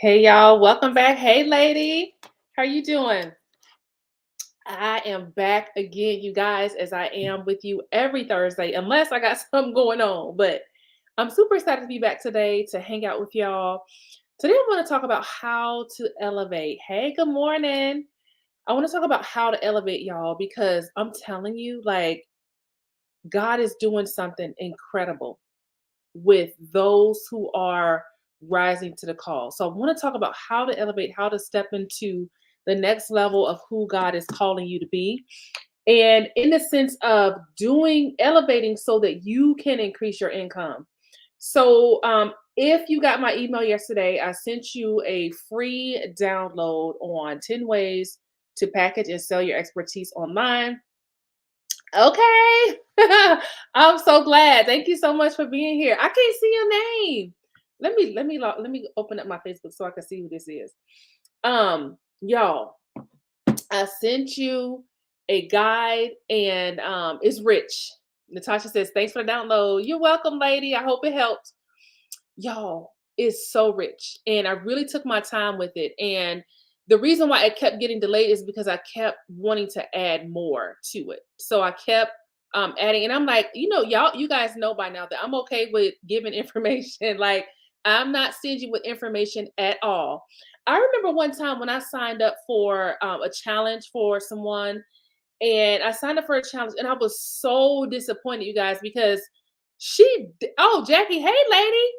Hey y'all, welcome back. Hey lady, how you doing? I am back again, you guys, as I am with you every Thursday, unless I got something going on. But I'm super excited to be back today to hang out with y'all. Today, I want to talk about how to elevate. Hey, good morning. I want to talk about how to elevate y'all because I'm telling you, like, God is doing something incredible with those who are rising to the call. So I want to talk about how to elevate, how to step into the next level of who God is calling you to be. And in the sense of doing elevating so that you can increase your income. So if you got my email yesterday, I sent you a free download on 10 ways to package and sell your expertise online. Okay. I'm so glad. Thank you so much for being here. I can't see your name. Let me open up my Facebook so I can see who this is. Y'all, I sent you a guide and it's rich. Natasha says, "Thanks for the download." You're welcome, lady. I hope it helped. Y'all, it's so rich. And I really took my time with it. And the reason why it kept getting delayed is because I kept wanting to add more to it. So I kept adding, and I'm like, y'all, you guys know by now that I'm okay with giving information. Like, I'm not stingy with information at all. I remember one time when I signed up for a challenge for someone, and I signed up for a challenge, and I was so disappointed, you guys, because oh, Jackie, hey, lady,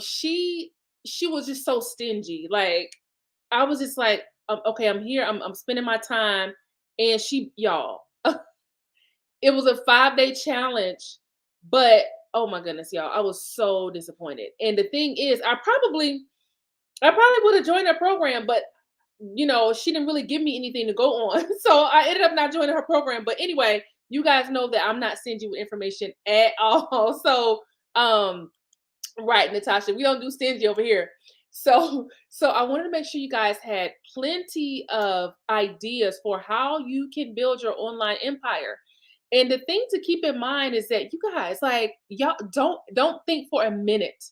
she was just so stingy. Like, I was just like, okay, I'm here, I'm spending my time. And y'all, it was a 5-day challenge, but oh my goodness, y'all, I was so disappointed. And the thing is, I probably would have joined her program, but she didn't really give me anything to go on. So I ended up not joining her program. But anyway, you guys know that I'm not sending you information at all. So right, Natasha, we don't do stingy over here. So I wanted to make sure you guys had plenty of ideas for how you can build your online empire. And the thing to keep in mind is that you guys, like, y'all don't think for a minute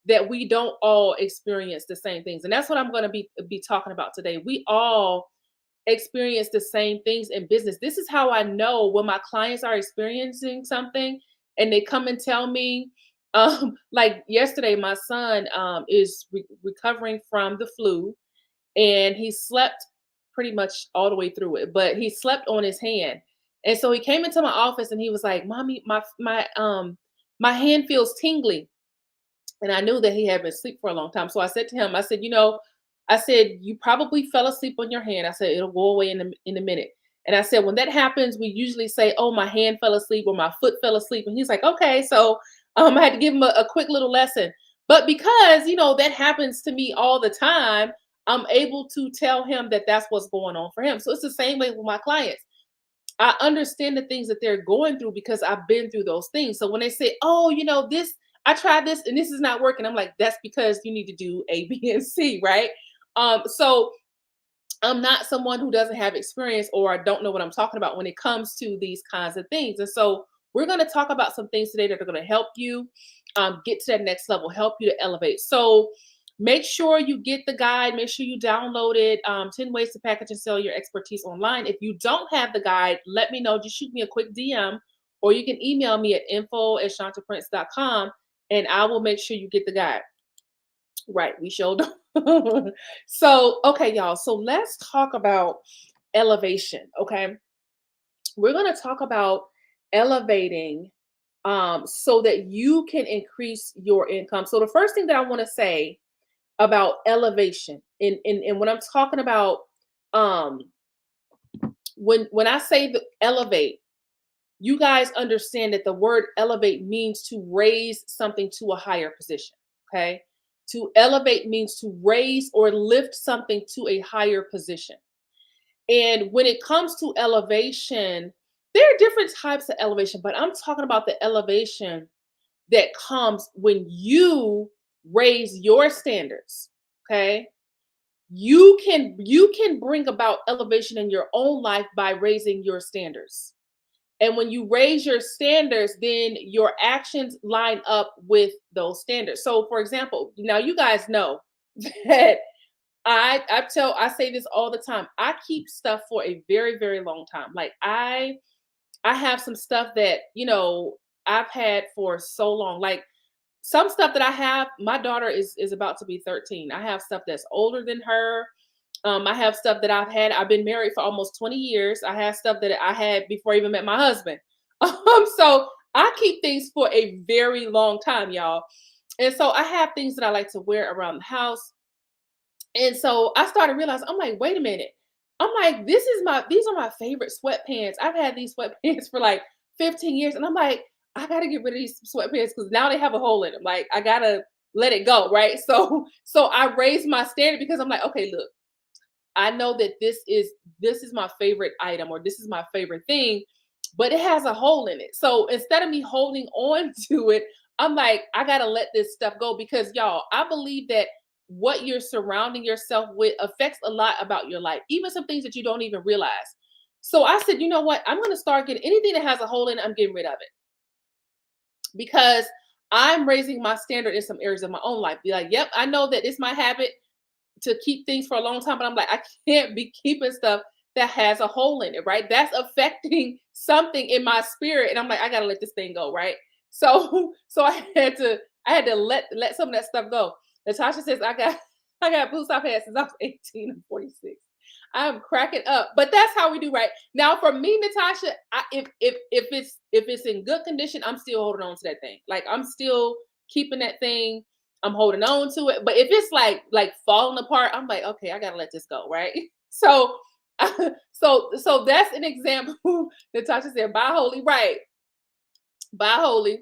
that we don't all experience the same things. And that's what I'm going to be talking about today. We all experience the same things in business. This is how I know when my clients are experiencing something and they come and tell me, like yesterday, my son is recovering from the flu, and he slept pretty much all the way through it, but he slept on his hand. And so he came into my office and he was like, "Mommy, my hand feels tingly." And I knew that he had been asleep for a long time. So I said to him, I said, I said, "You probably fell asleep on your hand." I said, "It'll go away in a minute." And I said, when that happens, we usually say, "Oh, my hand fell asleep," or "My foot fell asleep." And he's like, "Okay." So I had to give him a quick little lesson. But because, that happens to me all the time, I'm able to tell him that that's what's going on for him. So it's the same way with my clients. I understand the things that they're going through because I've been through those things. So when they say, "Oh, this, I tried this and this is not working," I'm like, "That's because you need to do A, B, and C," right? So I'm not someone who doesn't have experience or I don't know what I'm talking about when it comes to these kinds of things. And so we're going to talk about some things today that are going to help you get to that next level, help you to elevate. So make sure you get the guide. Make sure you download it. 10 ways to package and sell your expertise online. If you don't have the guide, let me know. Just shoot me a quick DM, or you can email me at info@shantaprince.com, and I will make sure you get the guide. Right, we showed So, okay, y'all. So let's talk about elevation. Okay. We're gonna talk about elevating so that you can increase your income. So the first thing that I want to say about elevation, and when I'm talking about um when I say the elevate, you guys understand that the word elevate means to raise something to a higher position. Okay. To elevate means to raise or lift something to a higher position. And when it comes to elevation, there are different types of elevation, but I'm talking about the elevation that comes when you raise your standards. Okay. You can bring about elevation in your own life by raising your standards. And when you raise your standards, then your actions line up with those standards. So, for example, now you guys know that I say this all the time. I keep stuff for a very, very long time. Like I have some stuff that, I've had for so long. Like some stuff that I have, my daughter is about to be 13. I have stuff that's older than her. I have stuff that I've had. I've been married for almost 20 years. I have stuff that I had before I even met my husband. So I keep things for a very long time, y'all. And so I have things that I like to wear around the house. And so I started realizing, I'm like, wait a minute. I'm like, these are my favorite sweatpants. I've had these sweatpants for like 15 years. And I'm like, I gotta get rid of these sweatpants because now they have a hole in them. Like I gotta let it go, right? So I raised my standard because I'm like, okay, look, I know that this is my favorite item or this is my favorite thing, but it has a hole in it. So instead of me holding on to it, I'm like, I gotta let this stuff go because y'all, I believe that what you're surrounding yourself with affects a lot about your life, even some things that you don't even realize. So I said, you know what? I'm gonna start getting anything that has a hole in it, I'm getting rid of it because I'm raising my standard in some areas of my own life. Be like, yep, I know that it's my habit to keep things for a long time, but I'm like, I can't be keeping stuff that has a hole in it, right? That's affecting something in my spirit. And I'm like, I gotta let this thing go, right? So so I had to let some of that stuff go. Natasha says, I got blue soft had since I was 18 and 46. I'm cracking up. But that's how we do, right? Now for me, Natasha, if it's in good condition, I'm still holding on to that thing. Like I'm still keeping that thing. I'm holding on to it. But if it's like falling apart, I'm like, okay, I gotta let this go, right? So so that's an example. Natasha said, "Buy holy, right? Buy holy."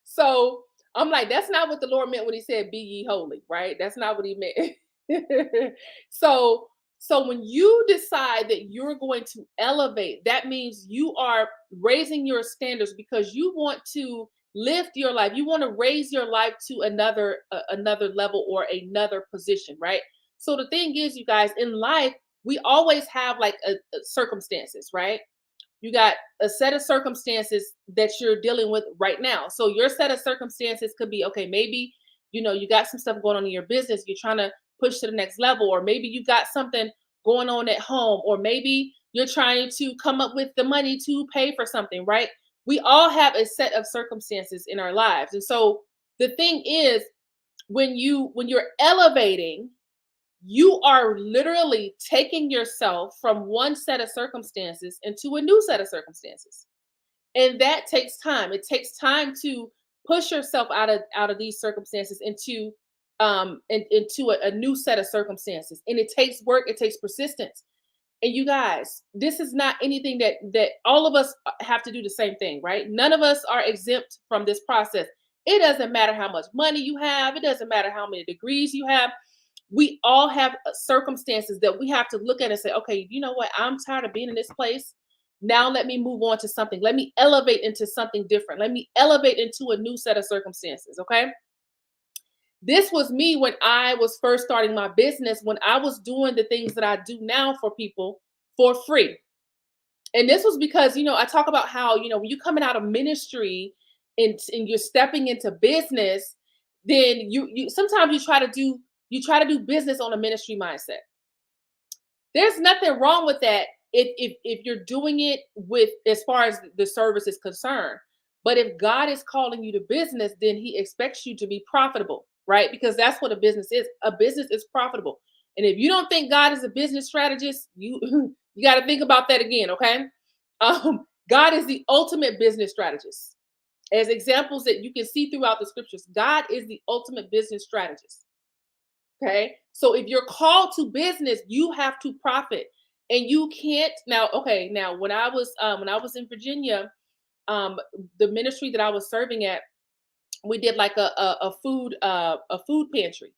So I'm like, that's not what the Lord meant when He said, "Be ye holy," right? That's not what He meant. so so when you decide that you're going to elevate, that means you are raising your standards because you want to lift your life. You want to raise your life to another level or another position, right? So the thing is, you guys, in life, we always have like circumstances, right? You got a set of circumstances that you're dealing with right now. So your set of circumstances could be okay, maybe you got some stuff going on in your business, you're trying to push to the next level, or maybe you got something going on at home, or maybe you're trying to come up with the money to pay for something, right? We all have a set of circumstances in our lives. And so the thing is, when you're elevating, you are literally taking yourself from one set of circumstances into a new set of circumstances, and that takes time. It takes time to push yourself out of these circumstances into a new set of circumstances, and it takes work, it takes persistence. And you guys, this is not anything that all of us have to do the same thing, right? None of us are exempt from this process. It doesn't matter how much money you have, it doesn't matter how many degrees you have. We all have circumstances that we have to look at and say, okay, you know what? I'm tired of being in this place. Now let me move on to something. Let me elevate into something different. Let me elevate into a new set of circumstances. Okay. This was me when I was first starting my business, when I was doing the things that I do now for people for free. And this was because, I talk about how, when you're coming out of ministry and you're stepping into business, then you sometimes you try to do business on a ministry mindset. There's nothing wrong with that if you're doing it with as far as the service is concerned. But if God is calling you to business, then He expects you to be profitable, right? Because that's what a business is. A business is profitable. And if you don't think God is a business strategist, you you got to think about that again, okay? God is the ultimate business strategist. As examples that you can see throughout the scriptures, God is the ultimate business strategist. Okay. So if you're called to business, you have to profit. And you can't now, okay, now when I was in Virginia, um, the ministry that I was serving at, we did like a food pantry.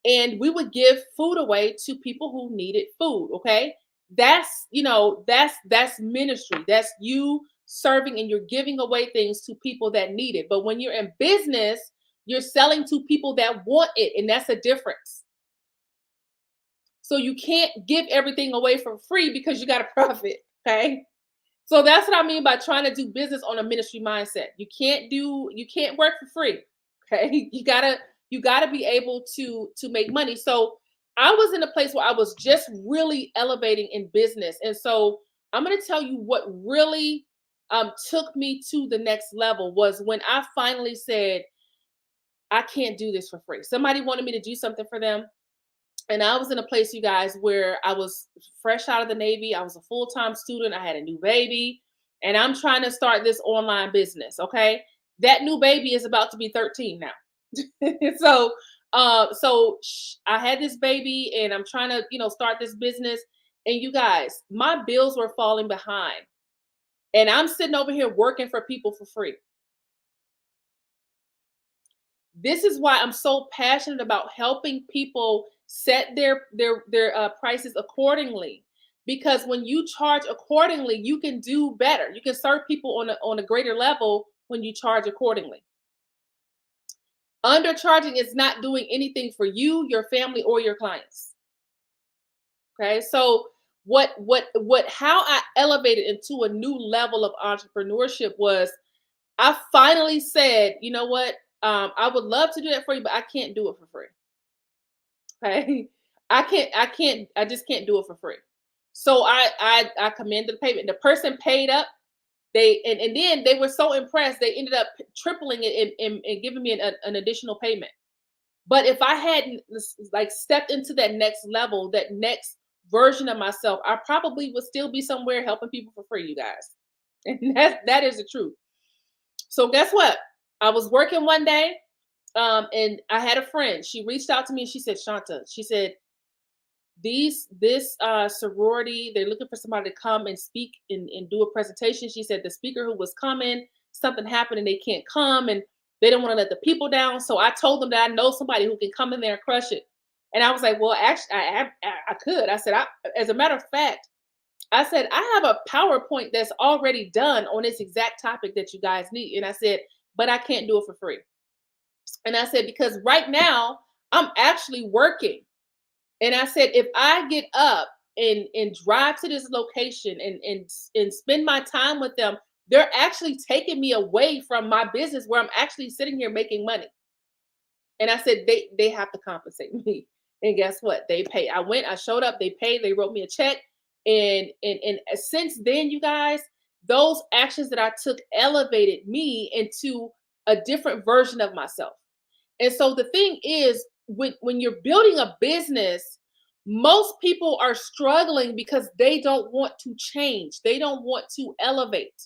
And we would give food away to people who needed food. Okay. That's ministry. That's you serving and you're giving away things to people that need it. But when you're in business, you're selling to people that want it, and that's a difference. So you can't give everything away for free because you got to profit. Okay. So that's what I mean by trying to do business on a ministry mindset. You can't work for free. Okay. You got to be able to make money. So I was in a place where I was just really elevating in business. And so I'm going to tell you what really took me to the next level was when I finally said, I can't do this for free. Somebody wanted me to do something for them. And I was in a place, you guys, where I was fresh out of the Navy. I was a full-time student. I had a new baby, and I'm trying to start this online business. Okay. That new baby is about to be 13 now. so, I had this baby and I'm trying to, start this business. And you guys, my bills were falling behind. And I'm sitting over here working for people for free. This is why I'm so passionate about helping people set their prices accordingly. Because when you charge accordingly, you can do better. You can serve people on a greater level when you charge accordingly. Undercharging is not doing anything for you, your family, or your clients. Okay, so how I elevated into a new level of entrepreneurship was I finally said, you know what? I would love to do that for you, but I can't do it for free. Okay. I just can't do it for free. So I commended the payment. The person paid up. And then they were so impressed, they ended up tripling it and giving me an additional payment. But if I hadn't like stepped into that next level, that next version of myself, I probably would still be somewhere helping people for free, you guys. And that is the truth. So guess what? I was working one day, and I had a friend. She reached out to me and she said, Shanta, she said, this sorority, they're looking for somebody to come and speak and do a presentation. She said the speaker who was coming, something happened and they can't come and they don't want to let the people down. So I told them that I know somebody who can come in there and crush it. And I was like, well, actually, I could. I said, as a matter of fact, I said, I have a PowerPoint that's already done on this exact topic that you guys need. And I said, but I can't do it for free. And I said, because right now I'm actually working. And I said, if I get up and drive to this location and spend my time with them, they're actually taking me away from my business where I'm actually sitting here making money. And I said, they have to compensate me. And guess what? They pay. I went, I showed up, they paid, they wrote me a check. And since then, you guys, those actions that I took elevated me into a different version of myself. And so the thing is, when you're building a business, most people are struggling because they don't want to change. They don't want to elevate.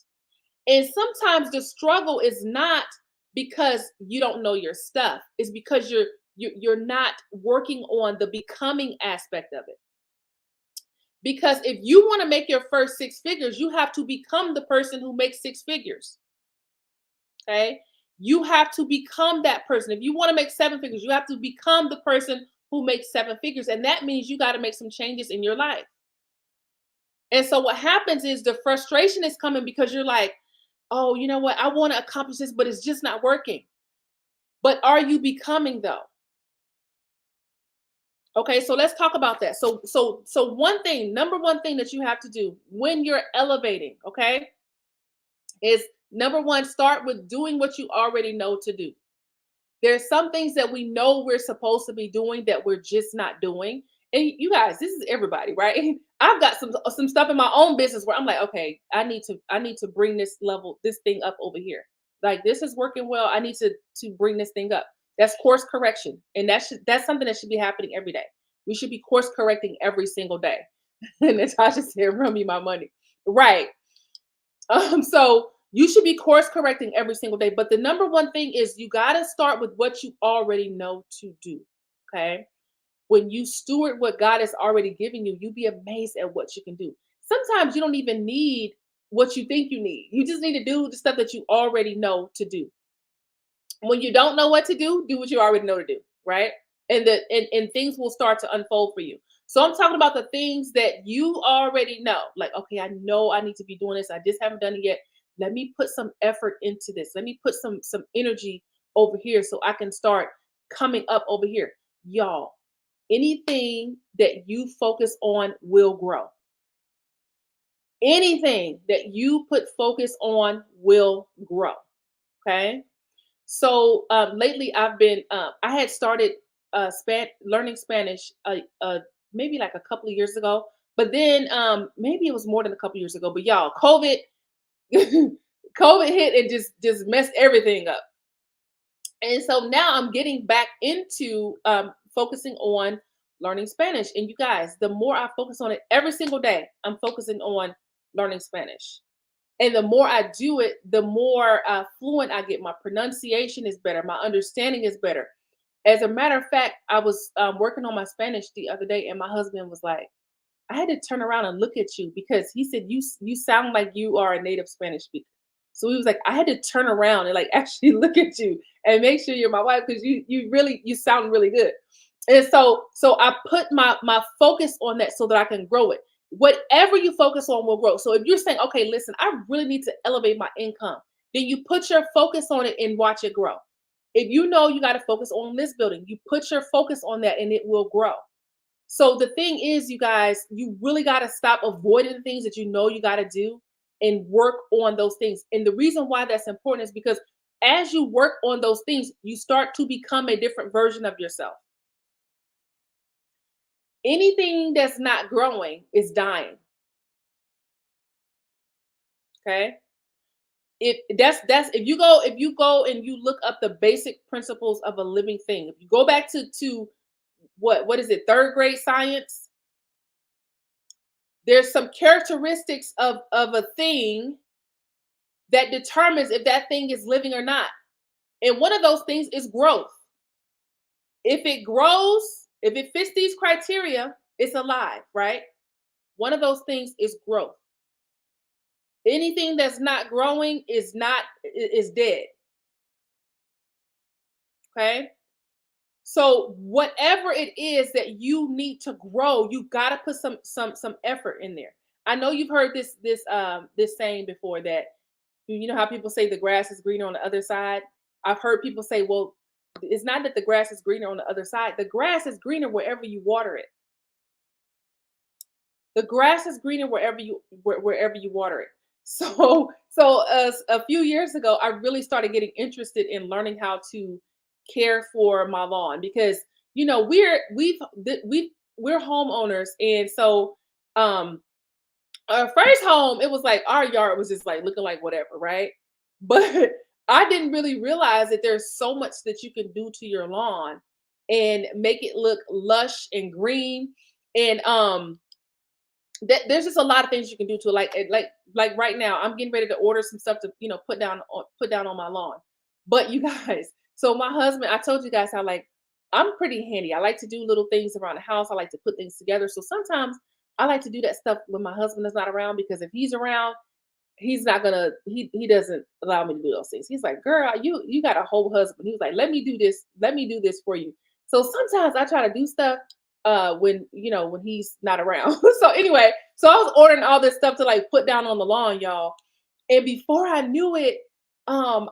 And sometimes the struggle is not because you don't know your stuff. It's because you're not working on the becoming aspect of it. Because if you want to make your first six figures, you have to become the person who makes six figures. Okay? You have to become that person. If you want to make seven figures, you have to become the person who makes seven figures. And that means you got to make some changes in your life. And so what happens is the frustration is coming because you're like, oh, you know what? I want to accomplish this, but it's just not working. But are you becoming though? Okay, so let's talk about that. So number one thing that you have to do when you're elevating, okay, is number one, start with doing what you already know to do. There's some things that we know we're supposed to be doing that we're just not doing. And you guys, this is everybody, right? I've got some stuff in my own business where I'm like, okay, I need to bring this thing up over here. Like this is working well. I need to bring this thing up. That's course correction. And that's something that should be happening every day. We should be course correcting every single day. And Natasha said, run me my money. Right. So you should be course correcting every single day. But the number one thing is you got to start with what you already know to do. Okay. When you steward what God has already given you, you'll be amazed at what you can do. Sometimes you don't even need what you think you need. You just need to do the stuff that you already know to do. When you don't know what to do what you already know to do, right? And things will start to unfold for you. So I'm talking about the things that you already know. Like, okay, I know I need to be doing this. I just haven't done it yet. Let me put some effort into this. Let me put some energy over here so I can start coming up over here. Y'all, anything that you focus on will grow. Anything that you put focus on will grow. Okay? So lately, I've been I had started learning Spanish maybe like a couple of years ago, but then maybe it was more than a couple years ago. But y'all, COVID, COVID hit and just messed everything up. And so now I'm getting back into focusing on learning Spanish. And you guys, the more I focus on it every single day, I'm focusing on learning Spanish. And the more I do it, the more fluent I get. My pronunciation is better. My understanding is better. As a matter of fact, I was working on my Spanish the other day, and my husband was like, I had to turn around and look at you because he said you sound like you are a native Spanish speaker. So he was like, I had to turn around and like actually look at you and make sure you're my wife because you really you sound really good. And so I put my focus on that so that I can grow it. Whatever you focus on will grow. So if you're saying, okay, listen, I really need to elevate my income, then you put your focus on it and watch it grow. If you know you got to focus on list building, you put your focus on that and it will grow. So the thing is, you guys, you really got to stop avoiding the things that you know you got to do and work on those things. And the reason why that's important is because as you work on those things, you start to become a different version of yourself. Anything that's not growing is dying. Okay. If you go and you look up the basic principles of a living thing, if you go back to what is it, third grade science, there's some characteristics of a thing that determines if that thing is living or not. And one of those things is growth. If it grows, if it fits these criteria, it's alive, right? One of those things is growth. Anything that's not growing is dead. Okay. So whatever it is that you need to grow, you got to put some effort in there. I know you've heard this saying before that you know how people say the grass is greener on the other side. I've heard people say, well, it's not that the grass is greener on the other side. The grass is greener wherever you water it. The grass is greener wherever you water it. So a few years ago, I really started getting interested in learning how to care for my lawn because you know we're homeowners, and so um our first home, it was like our yard was just like looking like whatever, right? But I didn't really realize that there's so much that you can do to your lawn and make it look lush and green. And there's just a lot of things you can do to it. Like right now, I'm getting ready to order some stuff to put down on my lawn. But you guys, so my husband, I told you guys how like I'm pretty handy. I like to do little things around the house. I like to put things together. So sometimes I like to do that stuff when my husband is not around because if he's around, he's not gonna he doesn't allow me to do those things. He's like, girl, you got a whole husband. He was like, let me do this for you. So sometimes I try to do stuff when when he's not around. So anyway, so I was ordering all this stuff to like put down on the lawn, y'all. And before I knew it, um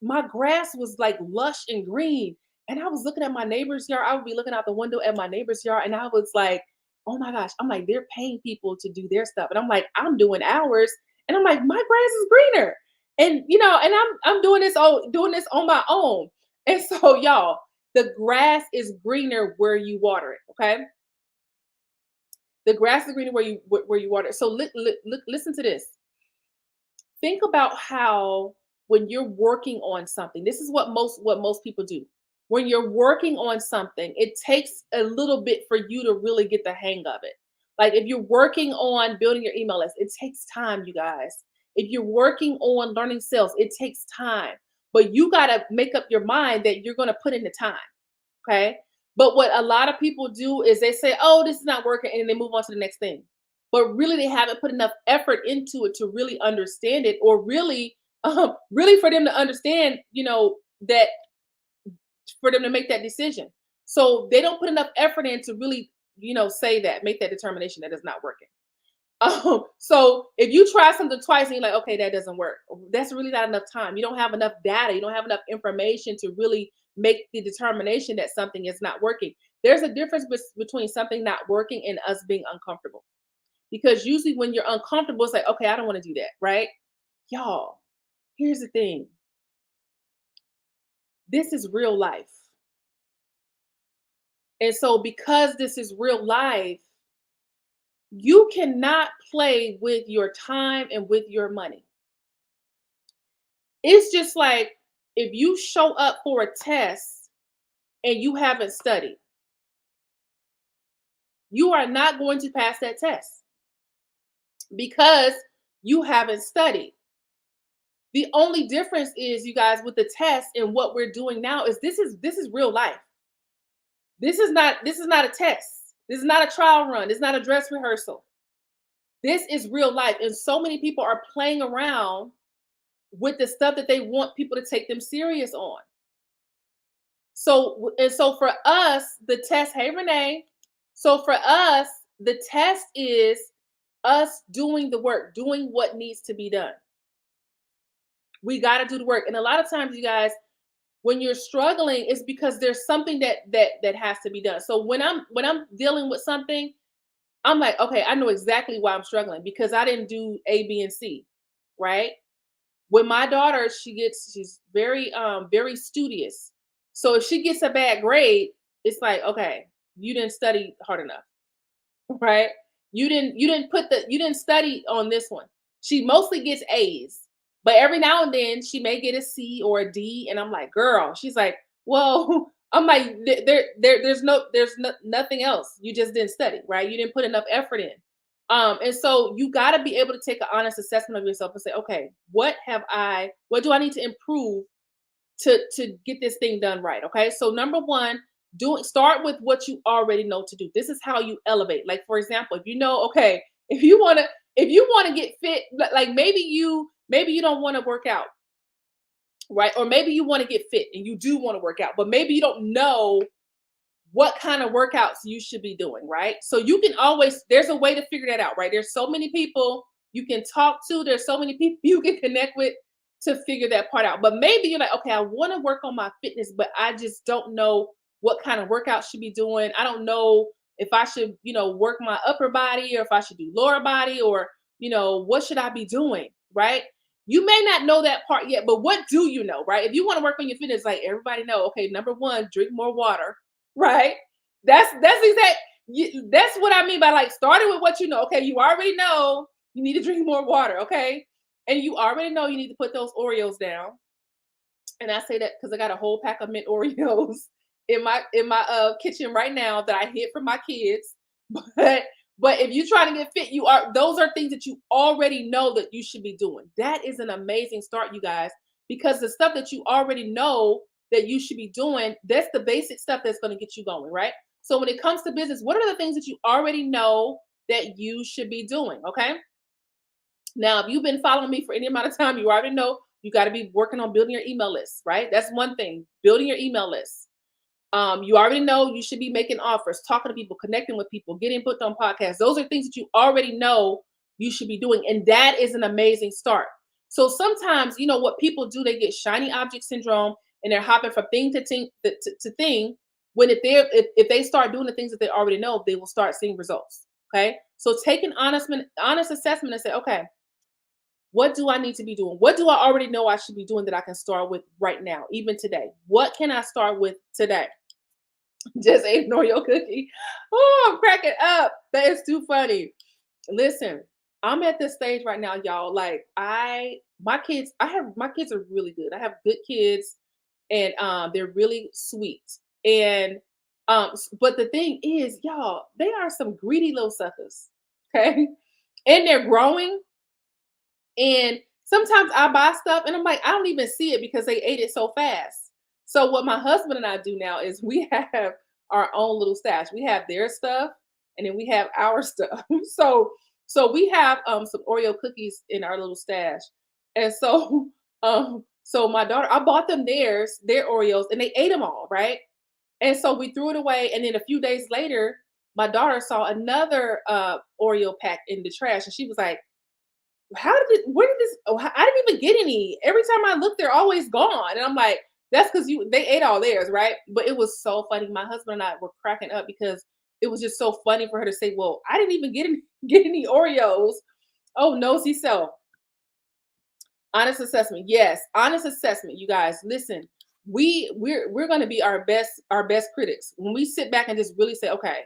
my grass was like lush and green. And I was looking at my neighbor's yard. I would be looking out the window at my neighbor's yard and I was like, oh my gosh, I'm like, they're paying people to do their stuff. And I'm like, I'm doing ours. And I'm like, my grass is greener. And and I'm doing this on my own. And so y'all, the grass is greener where you water it. Okay. The grass is greener where you water it. So listen to this. Think about how when you're working on something, this is what most people do. When you're working on something, it takes a little bit for you to really get the hang of it. Like if you're working on building your email list, it takes time, you guys. If you're working on learning sales, it takes time. But you got to make up your mind that you're going to put in the time. Okay. But what a lot of people do is they say, oh, this is not working, and they move on to the next thing. But really, they haven't put enough effort into it to really understand it, or really, really for them to understand, that for them to make that decision. So they don't put enough effort in to really, say that, make that determination that it's not working. So if you try something twice and you're like, okay, that doesn't work, that's really not enough time. You don't have enough data. You don't have enough information to really make the determination that something is not working. There's a difference between something not working and us being uncomfortable. Because usually when you're uncomfortable, it's like, okay, I don't want to do that, right? Y'all, here's the thing. this is real life. And so because this is real life, you cannot play with your time and with your money. It's just like if you show up for a test and you haven't studied, you are not going to pass that test because you haven't studied. The only difference is, you guys, with the test and what we're doing now is this is real life. This is not a test. This is not a trial run. This is not a dress rehearsal. This is real life. And so many people are playing around with the stuff that they want people to take them serious on. So for us, the test, hey Renee. So for us, the test is us doing the work, doing what needs to be done. We got to do the work. And a lot of times, you guys, when you're struggling, it's because there's something that has to be done. So when I'm dealing with something, I'm like, okay, I know exactly why I'm struggling because I didn't do A, B, and C, right? With my daughter, she's very studious. So if she gets a bad grade, it's like, okay, you didn't study hard enough, right? You didn't study on this one. She mostly gets A's, but every now and then she may get a C or a D, and I'm like, girl. She's like, well, I'm like, there's nothing else. You just didn't study, right? You didn't put enough effort in. And so you got to be able to take an honest assessment of yourself and say, okay, what do I need to improve to get this thing done right? Okay, so number one, start with what you already know to do. This is how you elevate. Like, for example, if you know, okay, if you want to get fit, like maybe you don't want to work out, right? Or maybe you want to get fit and you do want to work out, but maybe you don't know what kind of workouts you should be doing, right? So you can always, there's a way to figure that out, right? There's so many people you can talk to, there's so many people you can connect with to figure that part out. But maybe you're like, okay, I want to work on my fitness, but I just don't know what kind of workout should be doing. I don't know if I should, work my upper body or if I should do lower body or, what should I be doing, right? You may not know that part yet, but what do you know, right? If you want to work on your fitness, like everybody know, okay, number one, drink more water, right? That's what I mean by like starting with what you know. Okay, you already know you need to drink more water, okay? And you already know you need to put those Oreos down. And I say that because I got a whole pack of mint Oreos in my kitchen right now that I hid from my kids. But if you're trying to get fit, those are things that you already know that you should be doing. That is an amazing start, you guys, because the stuff that you already know that you should be doing, that's the basic stuff that's going to get you going, right? So when it comes to business, what are the things that you already know that you should be doing? Okay. Now, if you've been following me for any amount of time, you already know you got to be working on building your email list, right? That's one thing, building your email list. You already know you should be making offers, talking to people, connecting with people, getting booked on podcasts. Those are things that you already know you should be doing. And that is an amazing start. So sometimes, what people do, they get shiny object syndrome and they're hopping from thing to thing. When if they start doing the things that they already know, they will start seeing results. Okay. So take an honest assessment and say, okay, what do I need to be doing? What do I already know I should be doing that I can start with right now, even today? What can I start with today? Just ate an Oreo cookie. Oh, I'm cracking up. That is too funny. Listen, I'm at this stage right now, y'all. Like my kids are really good. I have good kids, and they're really sweet. And but the thing is, y'all, they are some greedy little suckers. Okay, and they're growing. And sometimes I buy stuff and I'm like, I don't even see it because they ate it so fast. So what my husband and I do now is we have our own little stash. We have their stuff and then we have our stuff. So we have some Oreo cookies in our little stash. And so so my daughter, I bought them their Oreos, and they ate them all, right? And so we threw it away. And then a few days later, my daughter saw another Oreo pack in the trash, and she was like, where did this, oh, I didn't even get any. Every time I look, they're always gone. And I'm like, that's because they ate all theirs, right? But it was so funny. My husband and I were cracking up because it was just so funny for her to say, well, I didn't even get any Oreos. Oh, nosy self. Honest assessment. Yes, honest assessment. You guys, listen. we're going to be our best critics when we sit back and just really say, okay,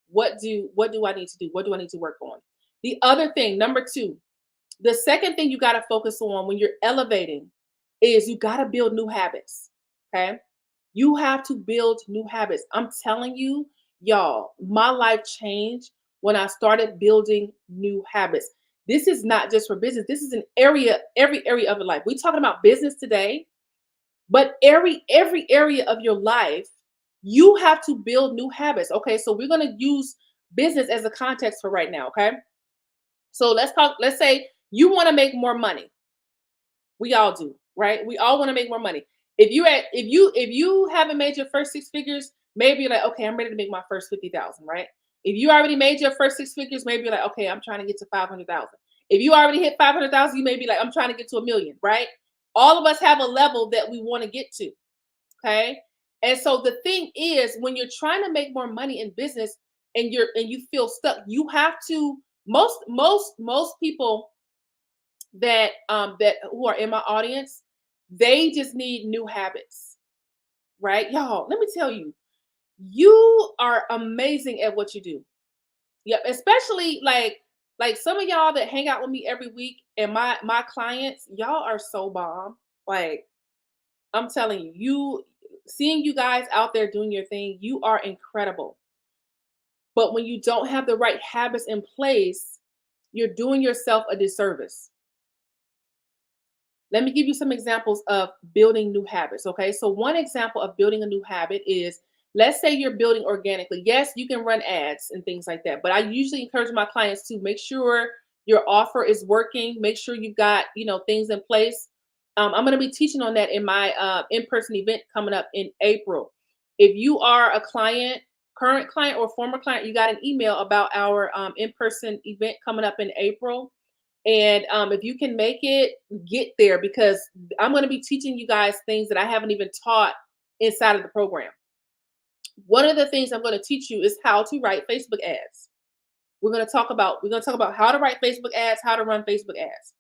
what do I need to do? What do I need to work on? The other thing, number two, the second thing you got to focus on when you're elevating is you got to build new habits. Okay. You have to build new habits. I'm telling you, y'all, my life changed when I started building new habits. This is not just for business. This is every area of your life. We're talking about business today, but every area of your life, you have to build new habits. Okay, so we're gonna use business as a context for right now. Okay, so let's talk. Let's say you want to make more money. We all do, right? We all want to make more money. If you haven't made your first six figures, maybe you're like, okay, I'm ready to make my first 50,000, right? If you already made your first six figures, maybe you're like, okay, I'm trying to get to 500,000. If you already hit 500,000, you may be like, I'm trying to get to a million, right? All of us have a level that we want to get to, okay? And so the thing is, when you're trying to make more money in business and you feel stuck, you have to most people that who are in my audience, they just need new habits, right? Y'all, let me tell you, you are amazing at what you do. Yep, especially like some of y'all that hang out with me every week and my clients, y'all are so bomb. Like I'm telling you, seeing you guys out there doing your thing, you are incredible. But when you don't have the right habits in place, you're doing yourself a disservice. Let me give you some examples of building new habits. Okay. So, one example of building a new habit is, let's say you're building organically. Yes, you can run ads and things like that. But I usually encourage my clients to make sure your offer is working, make sure you've got, things in place. I'm going to be teaching on that in my in-person event coming up in April. If you are a client, current client or former client, you got an email about our in-person event coming up in April, and if you can make it, get there because I'm going to be teaching you guys things that I haven't even taught inside of the program. One of the things I'm going to teach you is how to write Facebook ads. We're going to talk about how to write Facebook ads, how to run Facebook ads.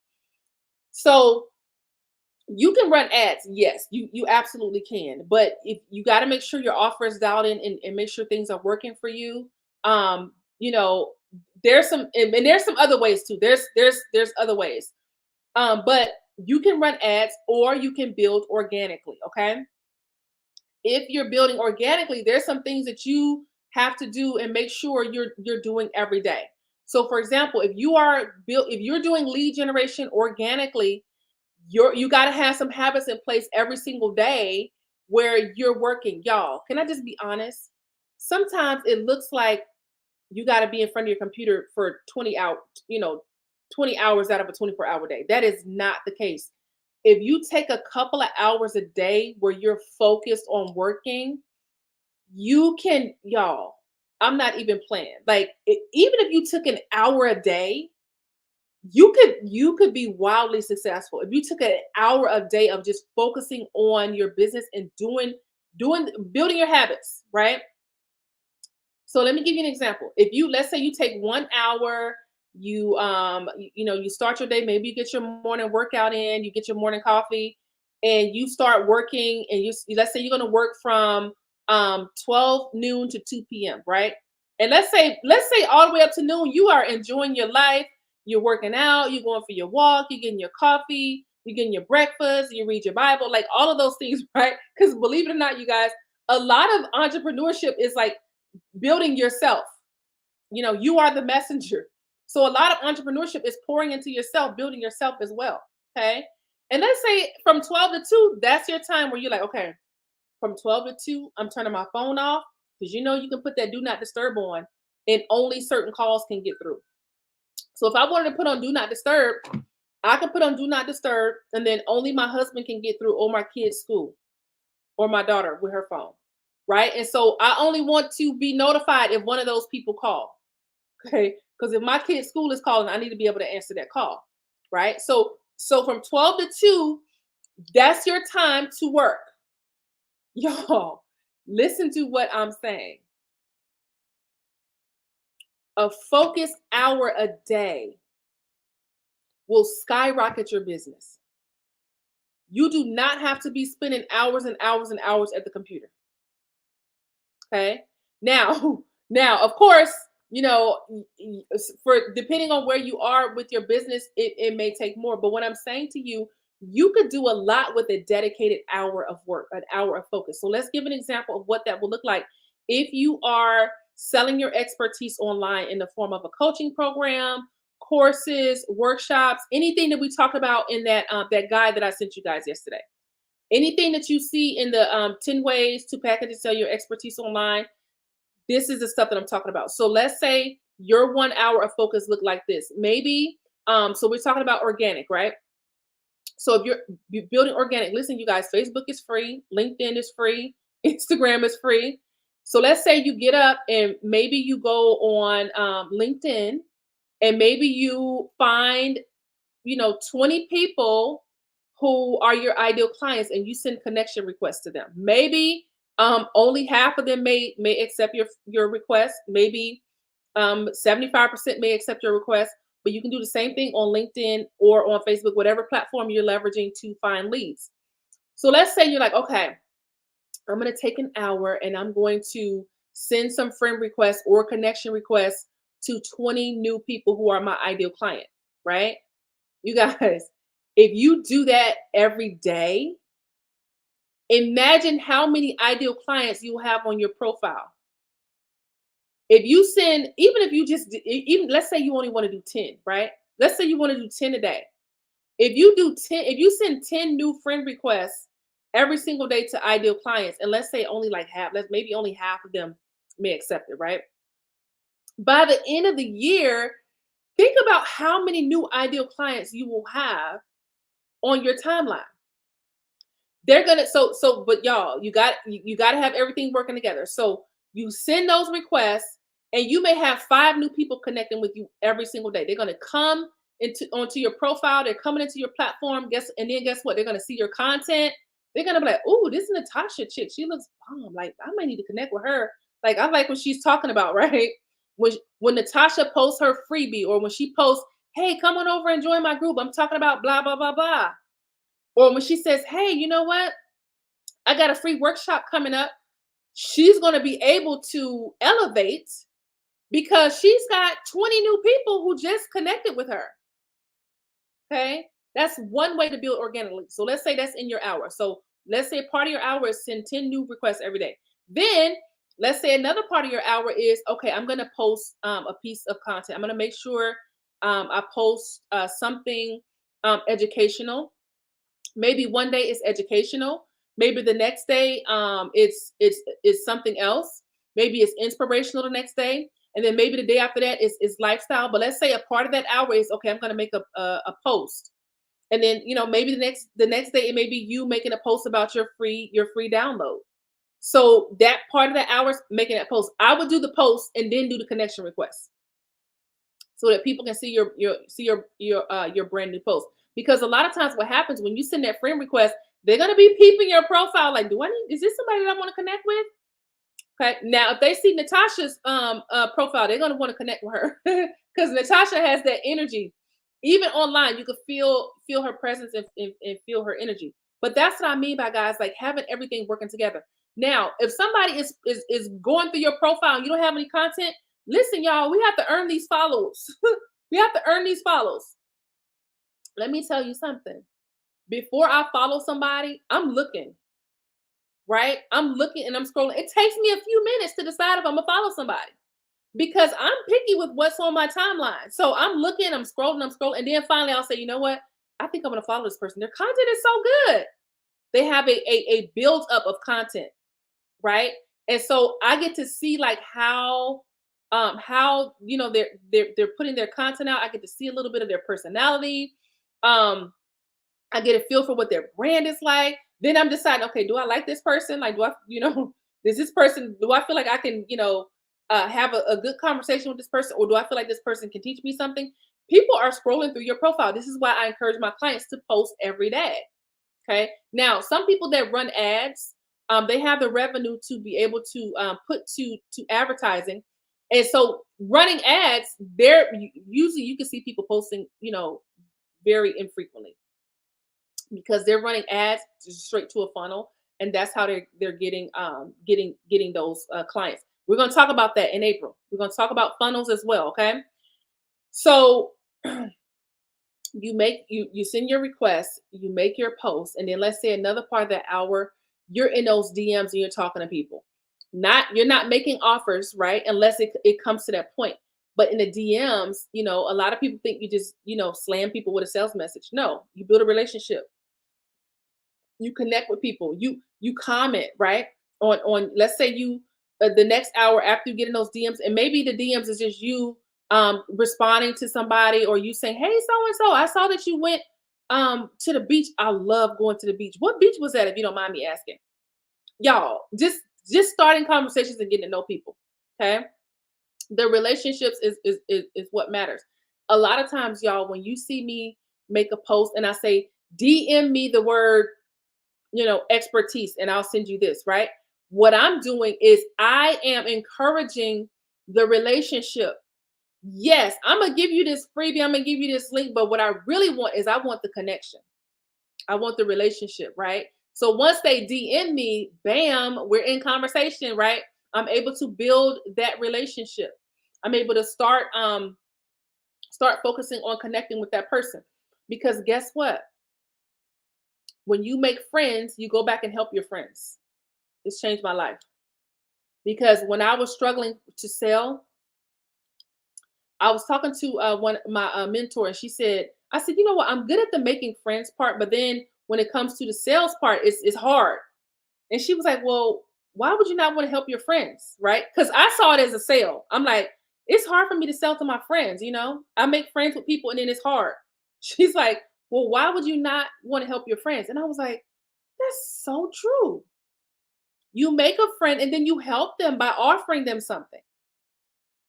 So you can run ads, yes, you absolutely can. But if you got to make sure your offer is dialed in and make sure things are working for you. Um, you know, there's some and there's some other ways too. There's other ways. But you can run ads or you can build organically. Okay. If you're building organically, there's some things that you have to do and make sure you're doing every day. So for example, if you're doing lead generation organically, you got to have some habits in place every single day where you're working. Y'all, can I just be honest? Sometimes it looks like you got to be in front of your computer for 20 hours, 20 hours out of a 24-hour day. That is not the case. If you take a couple of hours a day where you're focused on working, you can, y'all, I'm not even playing. Like even if you took an hour a day, you could be wildly successful if you took an hour a day of just focusing on your business and doing building your habits, right? So let me give you an example. If you let's say you take 1 hour, you start your day, maybe you get your morning workout in, you get your morning coffee, and you start working, and let's say you're going to work from 12 noon to 2 p.m., right? And let's say all the way up to noon, you are enjoying your life, you're working out, you're going for your walk, you're getting your coffee, you're getting your breakfast, you read your Bible, like all of those things, right? Because believe it or not, you guys, a lot of entrepreneurship is like building yourself. You are the messenger. So a lot of entrepreneurship is pouring into yourself, building yourself as well. Okay. And let's say from 12 to 2, that's your time where you're like, okay, from 12 to 2, I'm turning my phone off because you can put that do not disturb on and only certain calls can get through. So if I wanted to put on do not disturb, I can put on do not disturb and then only my husband can get through or my kids' school or my daughter with her phone. Right. And so I only want to be notified if one of those people call. Okay. Because if my kid's school is calling, I need to be able to answer that call. Right. So from 12 to 2, that's your time to work. Y'all, listen to what I'm saying. A focused hour a day will skyrocket your business. You do not have to be spending hours and hours and hours at the computer. Okay. Now, now, of course, for depending on where you are with your business, it may take more. But what I'm saying to you, you could do a lot with a dedicated hour of work, an hour of focus. So let's give an example of what that will look like. If you are selling your expertise online in the form of a coaching program, courses, workshops, anything that we talked about in that guide that I sent you guys yesterday. Anything that you see in the 10 ways to package and sell your expertise online, this is the stuff that I'm talking about. So let's say your 1 hour of focus look like this. Maybe, so we're talking about organic, right? So if you're building organic, listen, you guys, Facebook is free, LinkedIn is free, Instagram is free. So let's say you get up and maybe you go on LinkedIn and maybe you find 20 people who are your ideal clients and you send connection requests to them. Maybe only half of them may accept your request. Maybe 75% may accept your request, but you can do the same thing on LinkedIn or on Facebook, whatever platform you're leveraging to find leads. So let's say you're like, okay, I'm going to take an hour and I'm going to send some friend requests or connection requests to 20 new people who are my ideal client, right? You guys, if you do that every day, imagine how many ideal clients you have on your profile. If you send, even if you just, even let's say you only want to do 10, right? Let's say you want to do 10 a day. If you do 10, if you send 10 new friend requests every single day to ideal clients, and let's say only like half, maybe only half of them may accept it, right? By the end of the year, think about how many new ideal clients you will have on your timeline. They're gonna but y'all, you got to have everything working together. So you send those requests, and you may have 5 new people connecting with you every single day. They're gonna come onto your profile. They're coming into your platform. And then guess what? They're gonna see your content. They're gonna be like, "Oh, this Natasha chick. She looks bomb. Like I might need to connect with her. Like I like what she's talking about, right?" When Natasha posts her freebie, or when she posts, "Hey, come on over and join my group. I'm talking about blah blah blah blah." Or when she says, "Hey, you know what? I got a free workshop coming up." She's going to be able to elevate because she's got 20 new people who just connected with her. Okay. That's one way to build organically. So let's say that's in your hour. So let's say part of your hour is send 10 new requests every day. Then let's say another part of your hour is, okay, I'm going to post a piece of content. I'm going to make sure I post something educational. Maybe one day it's educational. Maybe the next day it's something else. Maybe it's inspirational the next day. And then maybe the day after that is lifestyle. But let's say a part of that hour is, okay, I'm gonna make a post. And then maybe the next day it may be you making a post about your free download. So that part of the hours making that post. I would do the post and then do the connection request so that people can see your brand new post. Because a lot of times what happens when you send that friend request, they're gonna be peeping your profile like, is this somebody that I want to connect with? Okay. Now if they see Natasha's profile, they're gonna want to connect with her because Natasha has that energy. Even online, you could feel her presence and feel her energy. But that's what I mean by, guys, like having everything working together. Now, if somebody is going through your profile and you don't have any content, listen, y'all, we have to earn these follows. We have to earn these follows. Let me tell you something. Before I follow somebody, I'm looking, right? I'm looking and I'm scrolling. It takes me a few minutes to decide if I'm gonna follow somebody because I'm picky with what's on my timeline. So I'm looking, I'm scrolling, and then finally I'll say, you know what? I think I'm gonna follow this person. Their content is so good. They have a build up of content, right? And so I get to see like how they're putting their content out. I get to see a little bit of their personality. I get a feel for what their brand is like. Then I'm deciding, okay, do I like this person? Like, does this person, do I feel like I can, have a good conversation with this person? Or do I feel like this person can teach me something? People are scrolling through your profile. This is why I encourage my clients to post every day. Okay. Now, some people that run ads, they have the revenue to be able to put to advertising. And so running ads, usually you can see people posting, very infrequently. because they're running ads straight to a funnel, and that's how they're getting those clients. We're going to talk about that in April. We're going to talk about funnels as well. Okay, so you send your request, you make your post, and then let's say another part of that hour, you're in those DMs and you're talking to people. You're not making offers, right? Unless it comes to that point. But in the DMs, a lot of people think you just, slam people with a sales message. No, you build a relationship. You connect with people. You comment, right? On let's say you the next hour after you get in those DMs, and maybe the DMs is just you responding to somebody, or you saying, "Hey, so and so, I saw that you went to the beach. I love going to the beach. What beach was that, if you don't mind me asking?" Y'all, just starting conversations and getting to know people. Okay, the relationships is what matters. A lot of times, y'all, when you see me make a post and I say, DM me the word, expertise, and I'll send you this, right? What I'm doing is I am encouraging the relationship. Yes, I'm gonna give you this freebie, I'm gonna give you this link, but what I really want is I want the connection. I want the relationship, right? So once they DM me, bam, we're in conversation, right? I'm able to build that relationship. I'm able to start focusing on connecting with that person. Because guess what? When you make friends, you go back and help your friends. It's changed my life. Because when I was struggling to sell, I was talking to one my mentor, and I said, you know what? I'm good at the making friends part, but then when it comes to the sales part, it's hard. And she was like, well, why would you not want to help your friends, right? Because I saw it as a sale. I'm like, it's hard for me to sell to my friends. I make friends with people, and then it's hard. She's like, well, why would you not want to help your friends? And I was like, that's so true. You make a friend and then you help them by offering them something.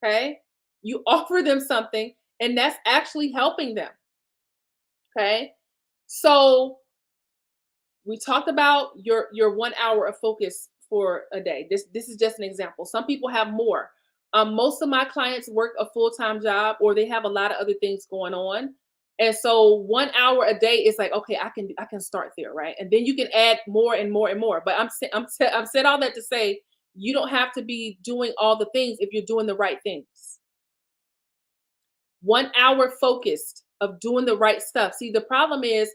Okay. You offer them something, and that's actually helping them. Okay. So we talked about your 1 hour of focus for a day. This is just an example. Some people have more. Most of my clients work a full-time job, or they have a lot of other things going on. And so 1 hour a day is like, okay, I can start there, right? And then you can add more and more and more. But I'm said all that to say you don't have to be doing all the things if you're doing the right things. 1 hour focused of doing the right stuff. See, the problem is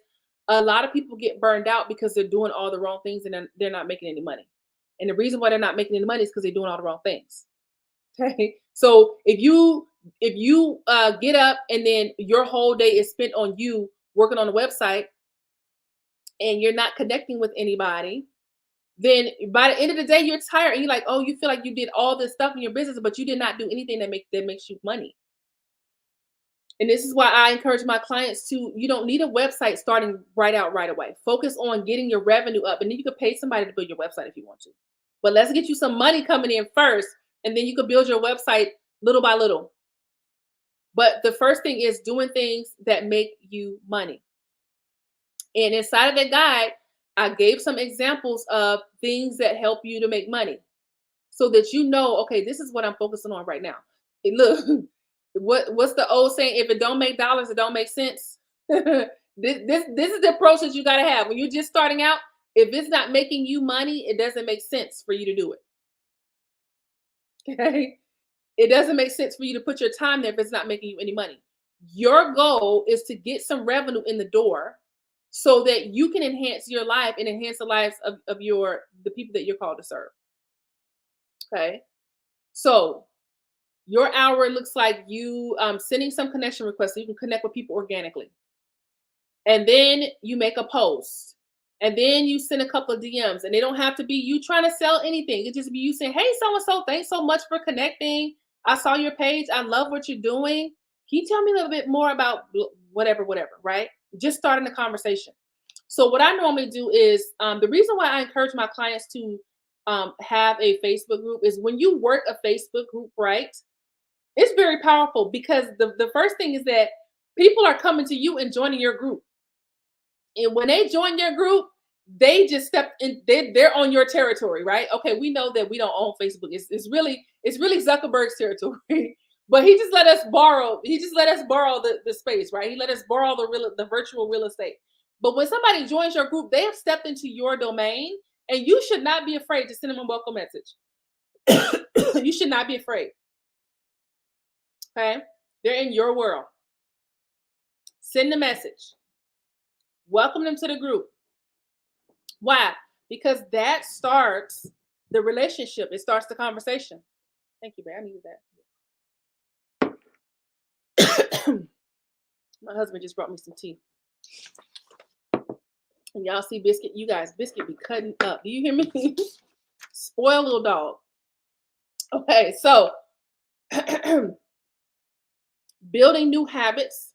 a lot of people get burned out because they're doing all the wrong things, and they're not making any money. And the reason why they're not making any money is because they're doing all the wrong things. Okay. So if you get up and then your whole day is spent on you working on the website, and you're not connecting with anybody, then by the end of the day you're tired, and you're like, oh, you feel like you did all this stuff in your business, but you did not do anything that makes you money. And this is why I encourage my clients you don't need a website starting right away. Focus on getting your revenue up, and then you could pay somebody to build your website if you want to. But let's get you some money coming in first, and then you could build your website little by little. But the first thing is doing things that make you money. And inside of that guide, I gave some examples of things that help you to make money, so that okay, this is what I'm focusing on right now. Hey, look, what's the old saying? If it don't make dollars, it don't make sense. This is the approach that you got to have when you're just starting out. If it's not making you money, it doesn't make sense for you to do it. Okay, it doesn't make sense for you to put your time there if it's not making you any money. Your goal is to get some revenue in the door, so that you can enhance your life and enhance the lives of the people that you're called to serve. Okay, so your hour looks like you sending some connection requests so you can connect with people organically. And then you make a post. And then you send a couple of DMs. And they don't have to be you trying to sell anything. It just be you saying, hey, so-and-so, thanks so much for connecting. I saw your page. I love what you're doing. Can you tell me a little bit more about whatever, right? Just starting the conversation. So what I normally do is the reason why I encourage my clients to have a Facebook group is when you work a Facebook group, right? It's very powerful, because the first thing is that people are coming to you and joining your group. And when they join your group, they just step in, they're on your territory, right? Okay, we know that we don't own Facebook. It's really Zuckerberg's territory. But he just let us borrow the space, right? He let us borrow the virtual real estate. But when somebody joins your group, they have stepped into your domain, and you should not be afraid to send them a welcome message. You should not be afraid. Okay? They're in your world. Send a message. Welcome them to the group. Why? Because that starts the relationship. It starts the conversation. Thank you, babe. I needed that. My husband just brought me some tea. And y'all see Biscuit? You guys, Biscuit be cutting up. Do you hear me? Spoil little dog. Okay, so building new habits,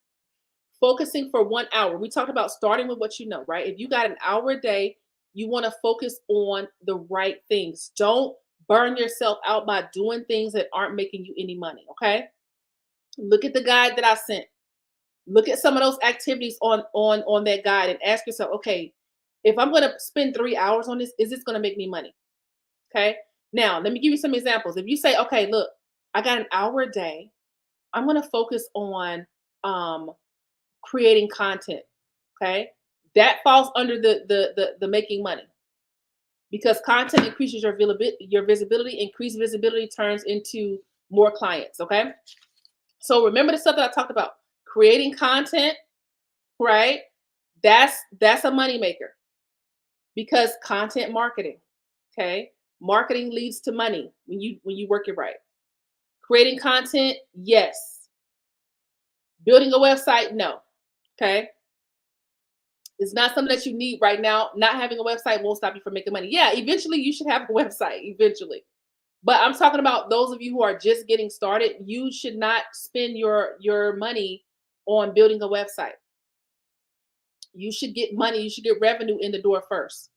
focusing for 1 hour. We talked about starting with what you know, right? If you got an hour a day, you want to focus on the right things. Don't burn yourself out by doing things that aren't making you any money, okay? Look at the guide that I sent. Look at some of those activities on that guide and ask yourself, okay, if I'm going to spend 3 hours on this, is this going to make me money? Okay. Now, let me give you some examples. If you say, okay, look, I got an hour a day, I'm going to focus on creating content. Okay. That falls under the making money, because content increases your visibility. Increased visibility turns into more clients. Okay. So remember the stuff that I talked about. Creating content, right? That's a moneymaker, because content marketing, okay? Marketing leads to money when you work it right. Creating content, yes. Building a website, no. Okay? It's not something that you need right now. Not having a website won't stop you from making money. Yeah, eventually you should have a website, eventually. But I'm talking about those of you who are just getting started. You should not spend your money on building a website. You should get money, you should get revenue in the door first.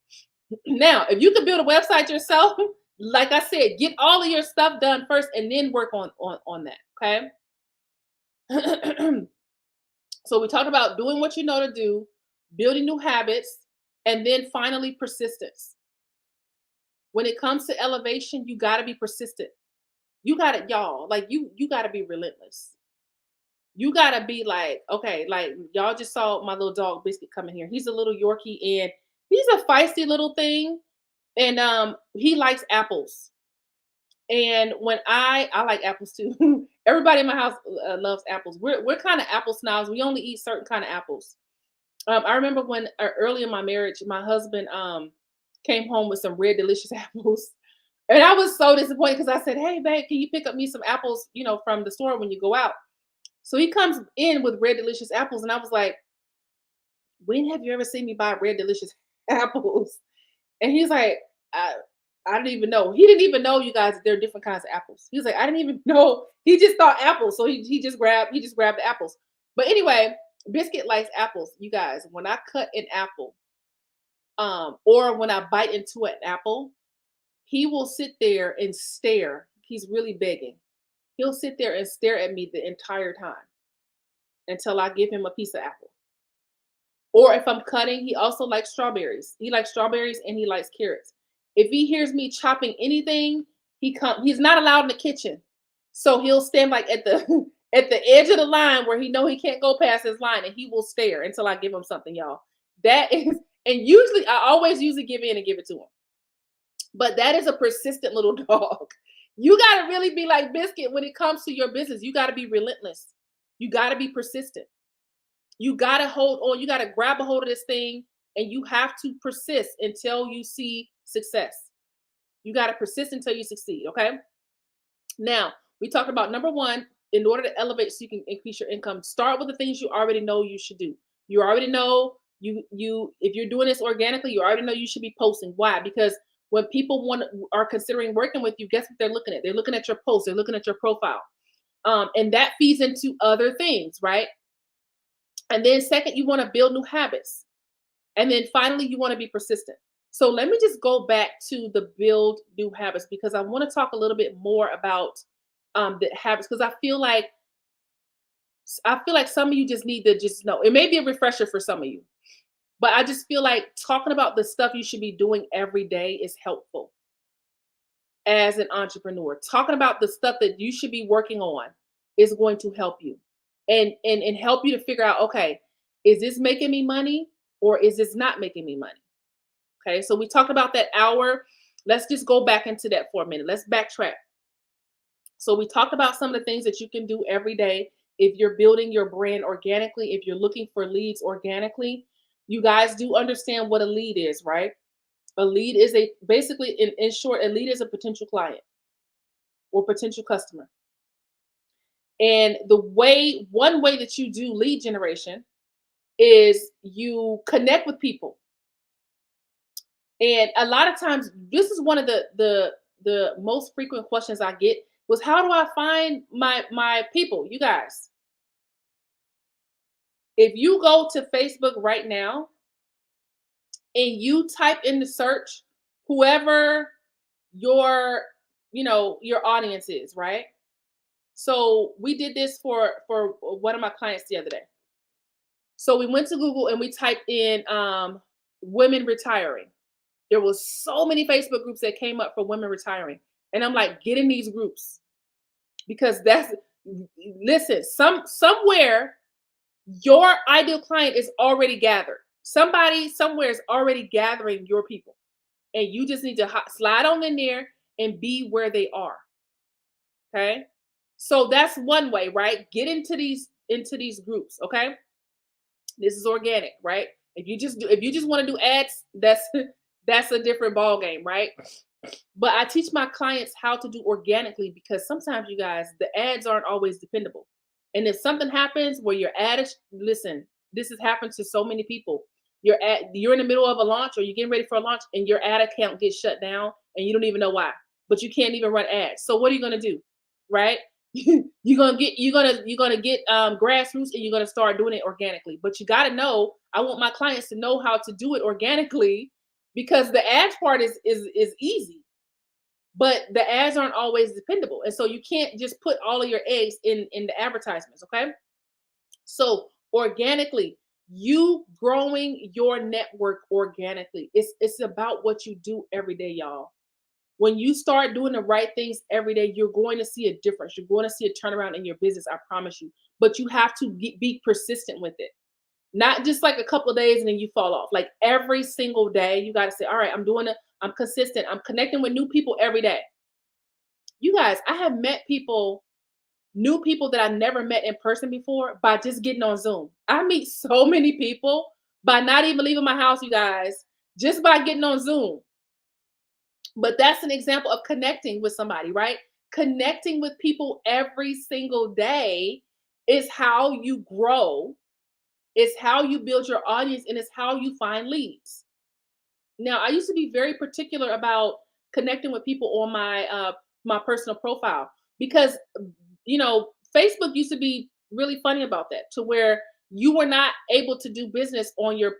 Now, if you can build a website yourself, like I said, get all of your stuff done first and then work on that, okay? So we talked about doing what you know to do, building new habits, and then finally persistence. When it comes to elevation, you got to be persistent. You got it, y'all. Like you got to be relentless. You gotta be like, okay, like y'all just saw my little dog Biscuit coming here. He's a little Yorkie, and he's a feisty little thing. And he likes apples. And when I like apples too. Everybody in my house loves apples. We're kind of apple snobs. We only eat certain kind of apples. I remember when early in my marriage, my husband came home with some Red Delicious apples. And I was so disappointed because I said, hey, babe, can you pick up me some apples, from the store when you go out? So he comes in with Red Delicious apples, and I was like, when have you ever seen me buy Red Delicious apples? And he's like, I didn't even know. He didn't even know, you guys, there are different kinds of apples. He was like, I didn't even know. He just thought apples. So he just grabbed the apples. But anyway, Biscuit likes apples. You guys, when I cut an apple, or when I bite into an apple, he will sit there and stare. He's really begging. He'll sit there and stare at me the entire time until I give him a piece of apple. Or if I'm cutting, he also likes strawberries. He likes strawberries and he likes carrots. If he hears me chopping anything, he's not allowed in the kitchen. So he'll stand like at the at the edge of the line where he know he can't go past his line, and he will stare until I give him something, y'all. That is, and usually I always usually give in and give it to him. But that is a persistent little dog. You got to really be like Biscuit when it comes to your business. You got to be relentless. You got to be persistent. You got to hold on. You got to grab a hold of this thing, and you have to persist until you see success. You got to persist until you succeed. Okay. Now, we talked about number one, in order to elevate so you can increase your income, start with the things you already know you should do. You already know if you're doing this organically, you already know you should be posting. Why? Because when people are considering working with you, guess what they're looking at? They're looking at your posts. They're looking at your profile. And that feeds into other things, right? And then second, you want to build new habits. And then finally, you want to be persistent. So let me just go back to the build new habits, because I want to talk a little bit more about the habits, because I feel like some of you just need to just know. It may be a refresher for some of you, but I just feel like talking about the stuff you should be doing every day is helpful as an entrepreneur. Talking about the stuff that you should be working on is going to help you and help you to figure out, okay, is this making me money, or is this not making me money? Okay, so we talked about that hour. Let's just go back into that for a minute. Let's backtrack. So we talked about some of the things that you can do every day if you're building your brand organically, if you're looking for leads organically. You guys do understand what a lead is, right? A lead is basically in short, a lead is a potential client or potential customer. And one way that you do lead generation is you connect with people. And a lot of times, this is one of the most frequent questions I get was, how do I find my people? You guys, if you go to Facebook right now and you type in the search whoever your your audience is, right? So we did this for one of my clients the other day. So we went to Google and we typed in women retiring. There was so many Facebook groups that came up for women retiring. And I'm like, get in these groups because listen, somewhere your ideal client is already gathered. Somebody somewhere is already gathering your people. And you just need to slide on in there and be where they are. Okay? So that's one way, right? Get into these groups, okay? This is organic, right? If you just want to do ads, that's a different ball game, right? But I teach my clients how to do organically because sometimes, you guys, the ads aren't always dependable. And if something happens where your ad is, listen, this has happened to so many people. You're in the middle of a launch or you're getting ready for a launch and your ad account gets shut down and you don't even know why, but you can't even run ads. So what are you going to do? Right? You're gonna get grassroots and you're gonna start doing it organically. But you gotta know, I want my clients to know how to do it organically because the ads part is easy, but the ads aren't always dependable. And so you can't just put all of your eggs in the advertisements, okay? So organically, you growing your network organically. It's about what you do every day, y'all. When you start doing the right things every day, you're going to see a difference. You're going to see a turnaround in your business, I promise you. But you have to be persistent with it. Not just like a couple of days and then you fall off. Like every single day, you got to say, all right, I'm consistent. I'm connecting with new people every day. You guys, I have met new people that I never met in person before by just getting on Zoom. I meet so many people by not even leaving my house, you guys, just by getting on Zoom. But that's an example of connecting with somebody, right? Connecting with people every single day is how you grow, is how you build your audience, and it's how you find leads. Now, I used to be very particular about connecting with people on my personal profile because Facebook used to be really funny about that, to where you were not able to do business on your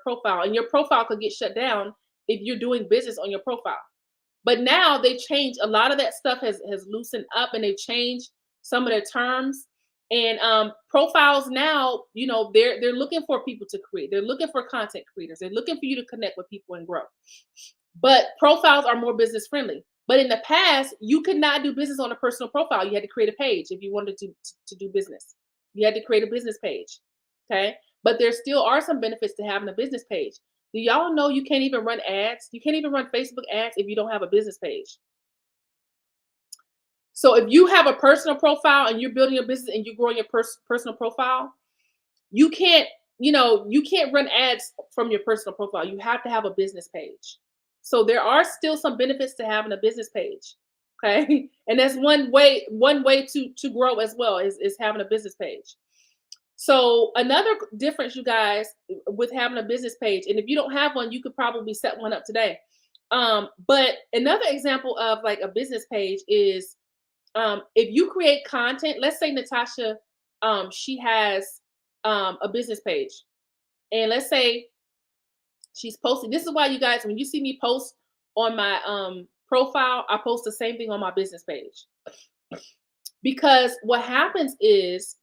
profile, and your profile could get shut down if you're doing business on your profile. But now they changed a lot of that stuff has loosened up and they've changed some of the terms. And profiles now, they're looking for people to create. They're looking for content creators. They're looking for you to connect with people and grow. But profiles are more business friendly. But in the past, you could not do business on a personal profile. You had to create a page if you wanted to do business. You had to create a business page. Okay. But there still are some benefits to having a business page. Do y'all know you can't even run ads? You can't even run Facebook ads if you don't have a business page. So if you have a personal profile and you're building a business and you're growing your personal profile, you can't, you can't run ads from your personal profile. You have to have a business page. So there are still some benefits to having a business page. Okay. And that's one way to grow as well is having a business page. So another difference, you guys, with having a business page, and if you don't have one, you could probably set one up today. But another example of like a business page is if you create content. Let's say Natasha, she has a business page, and let's say she's posting. This is why, you guys, when you see me post on my profile, I post the same thing on my business page, because what happens is,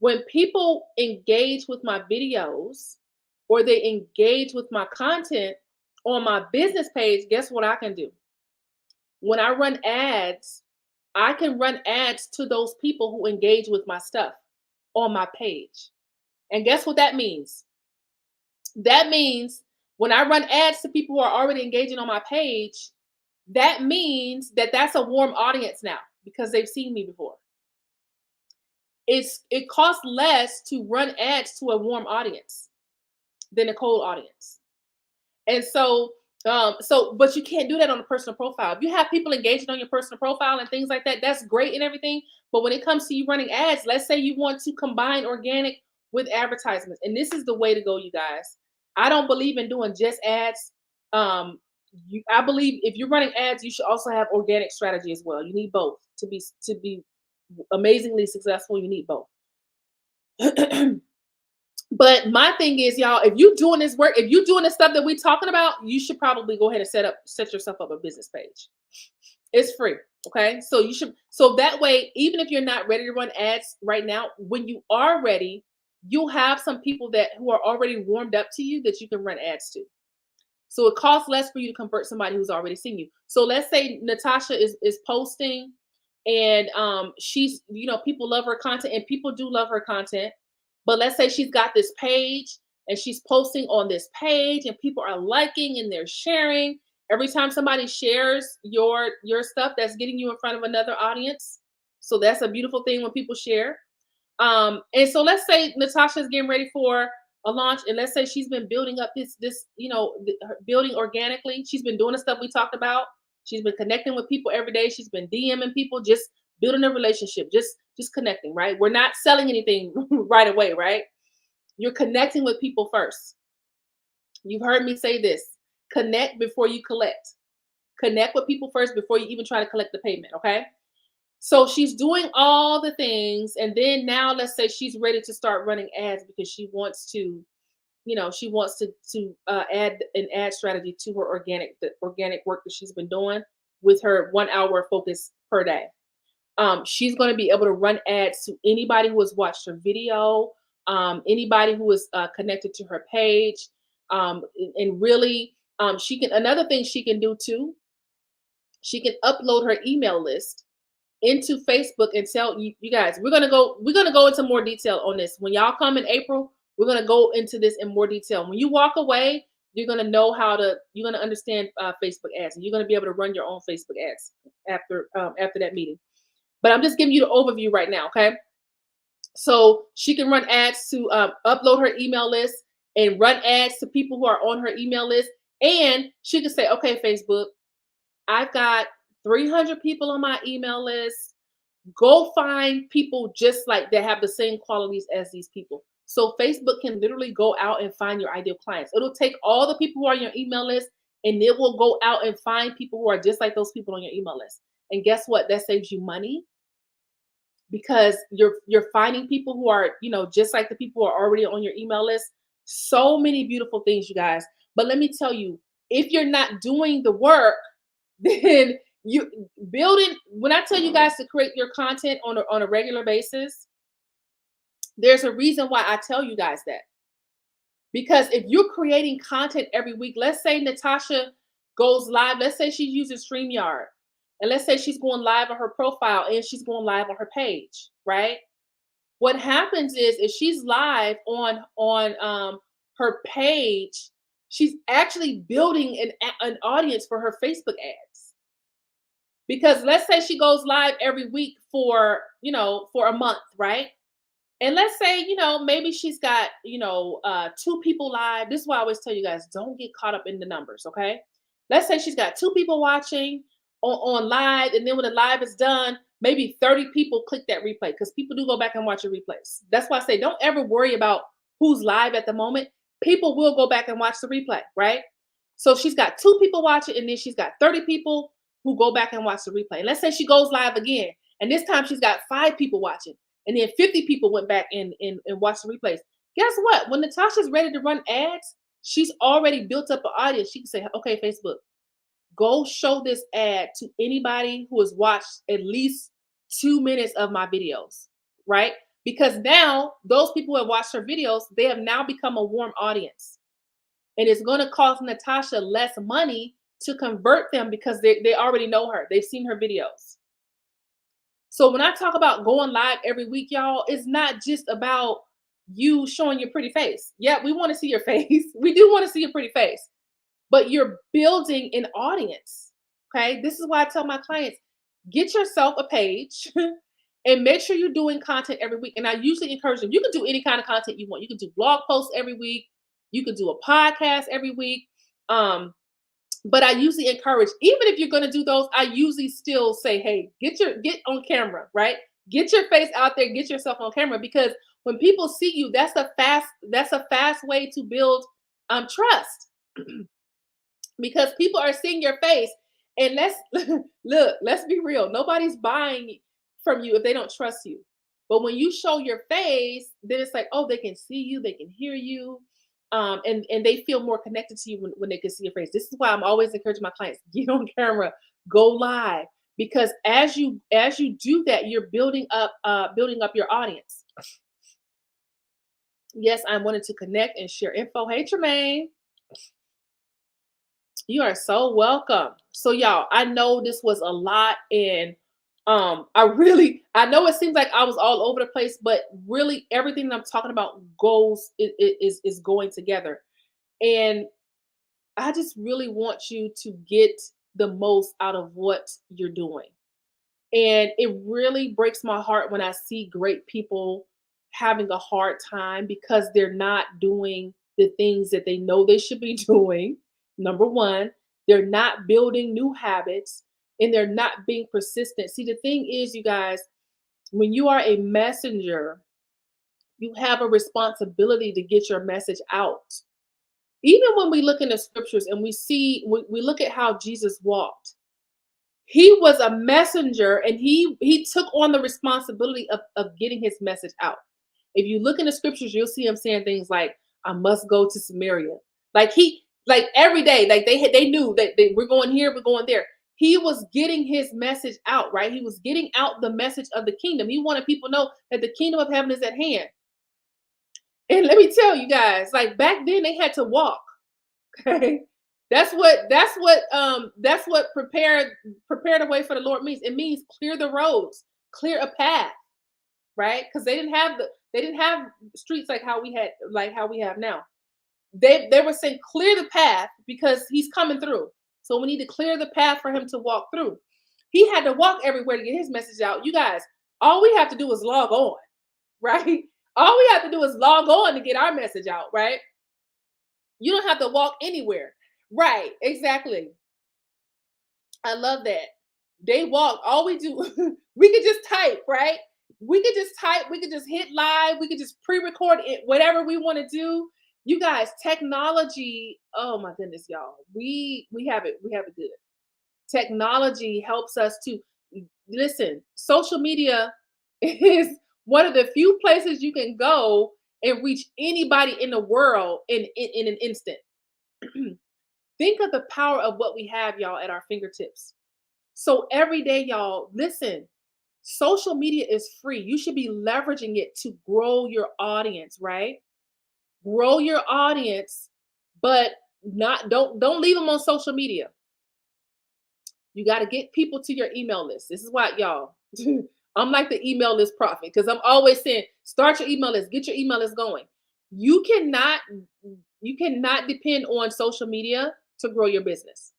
when people engage with my videos or they engage with my content on my business page, guess what I can do? When I run ads, I can run ads to those people who engage with my stuff on my page. And guess what that means? That means when I run ads to people who are already engaging on my page, that means that that's a warm audience now because they've seen me before. It costs less to run ads to a warm audience than a cold audience. And but you can't do that on a personal profile. If you have people engaging on your personal profile and things like that, that's great and everything. But when it comes to you running ads, let's say you want to combine organic with advertisements, and this is the way to go, you guys. I don't believe in doing just ads. I believe if you're running ads, you should also have organic strategy as well. You need both to be amazingly successful. You need both. But my thing is, y'all, if you're doing this work, if you're doing the stuff that we're talking about, you should probably go ahead and set yourself up a business page. It's free. Okay. So you should, so that way, even if you're not ready to run ads right now, when you are ready, you'll have some people that who are already warmed up to you that you can run ads to. So it costs less for you to convert somebody who's already seen you. So let's say Natasha is posting and she's, people love her content and people do love her content. But let's say she's got this page and she's posting on this page and people are liking and they're sharing. Every time somebody shares your stuff, that's getting you in front of another audience. So that's a beautiful thing when people share. And so let's say Natasha's getting ready for a launch, and let's say she's been building up building organically. She's been doing the stuff we talked about. She's been connecting with people every day. She's been DMing people, just building a relationship, just connecting, right? We're not selling anything right away, right? You're connecting with people first. You've heard me say this: connect before you collect. Connect with people first before you even try to collect the payment, okay? So she's doing all the things, and then now let's say she's ready to start running ads because she wants to, add an ad strategy to her organic work that she's been doing with her 1 hour focus per day. She's going to be able to run ads to anybody who has watched her video, anybody who is connected to her page, and really, she can. Another thing she can do too, she can upload her email list into Facebook and tell you guys, we're gonna go into more detail on this. When y'all come in April, we're gonna go into this in more detail. When you walk away, you're gonna know you're gonna understand Facebook ads, and you're gonna be able to run your own Facebook ads after that meeting. But I'm just giving you the overview right now, okay? So she can run ads to upload her email list and run ads to people who are on her email list, and she can say, okay, Facebook, I've got 300 people on my email list. Go find people just like that have the same qualities as these people. So Facebook can literally go out and find your ideal clients. It'll take all the people who are on your email list and it will go out and find people who are just like those people on your email list. And guess what? That saves you money because you're finding people who are, just like the people who are already on your email list. So many beautiful things, you guys. But let me tell you, if you're not doing the work, then when I tell you guys to create your content on a regular basis, there's a reason why I tell you guys that. Because if you're creating content every week, let's say Natasha goes live, let's say she's using StreamYard, and let's say she's going live on her profile and she's going live on her page, right? What happens is if she's live on her page, she's actually building an audience for her Facebook ads. Because let's say she goes live every week for a month, right? And let's say, maybe she's got, 2 people live. This is why I always tell you guys, don't get caught up in the numbers, okay? Let's say she's got 2 people watching on live, and then when the live is done, maybe 30 people click that replay because people do go back and watch your replays. That's why I say don't ever worry about who's live at the moment. People will go back and watch the replay, right? So she's got 2 people watching, and then she's got 30 people who go back and watch the replay. And let's say she goes live again, and this time she's got 5 people watching, and then 50 people went back and watched the replays. Guess what? When Natasha's ready to run ads, she's already built up an audience. She can say, okay, Facebook, go show this ad to anybody who has watched at least 2 minutes of my videos, right? Because now those people who have watched her videos, they have now become a warm audience. And it's going to cost Natasha less money to convert them because they already know her. They've seen her videos. So when I talk about going live every week, y'all, it's not just about you showing your pretty face. Yeah, we want to see your face. We do want to see your pretty face, but you're building an audience. Okay. This is why I tell my clients, get yourself a page and make sure you're doing content every week. And I usually encourage them, you can do any kind of content you want. You can do blog posts every week. You can do a podcast every week. But I usually encourage, even if you're going to do those, I usually still say, hey, get on camera, right? Get your face out there, get yourself on camera, because when people see you, that's a fast way to build trust. Because people are seeing your face. And let's be real. Nobody's buying from you if they don't trust you. But when you show your face, then it's like, oh, they can see you, they can hear you. And they feel more connected to you when they can see your face. This is why I'm always encouraging my clients, get on camera, go live. Because as you do that, you're building up your audience. Yes, I wanted to connect and share info. Hey, Tremaine. You are so welcome. So y'all, I know this was a lot, and I know it seems like I was all over the place, but really everything that I'm talking about is going together. And I just really want you to get the most out of what you're doing. And it really breaks my heart when I see great people having a hard time because they're not doing the things that they know they should be doing. Number one, they're not building new habits and they're not being persistent. See, the thing is, you guys, when you are a messenger, you have a responsibility to get your message out. Even when we look in the scriptures and we look at how Jesus walked, he was a messenger and he took on the responsibility of getting his message out. If you look in the scriptures, you'll see him saying things like, I must go to Samaria. Like every day, like they knew that we're going here, we're going there. He was getting his message out, right? He was getting out the message of the kingdom. He wanted people to know that the kingdom of heaven is at hand. And let me tell you guys, like back then they had to walk. Okay. That's what prepared the way for the Lord means. It means clear the roads, clear a path, right? Because they didn't have streets like how we have now. They were saying clear the path because he's coming through. So we need to clear the path for him to walk through. He had to walk everywhere to get his message out. You guys, all we have to do is log on, right? All we have to do is log on to get our message out, right? You don't have to walk anywhere. Right, exactly. I love that. They walk. All we do, we could just type, right? We could just type, we could just hit live, we could just pre-record it, whatever we want to do. You guys, technology, oh my goodness, y'all. We have it good. Technology helps us to listen. Social media is one of the few places you can go and reach anybody in the world in an instant. Think of the power of what we have, y'all, at our fingertips. So every day, y'all, listen, social media is free. You should be leveraging it to grow your audience, right? Grow your audience, but don't leave them on social media. You got to get people to your email list. This is why, y'all, I'm like the email list prophet because I'm always saying, start your email list, get your email list going. You cannot depend on social media to grow your business.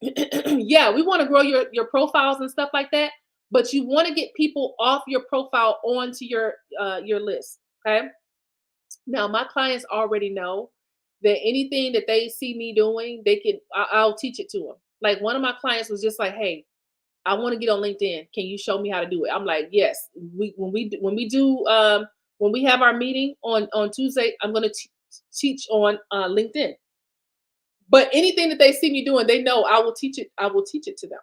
Yeah, we want to grow your profiles and stuff like that, but you want to get people off your profile onto your list. Okay. Now my clients already know that anything that they see me doing, I'll teach it to them. Like one of my clients was just like, "Hey, I want to get on LinkedIn. Can you show me how to do it?" I'm like, "Yes." When we have our meeting on Tuesday, I'm going to teach on LinkedIn. But anything that they see me doing, they know I will teach it. I will teach it to them.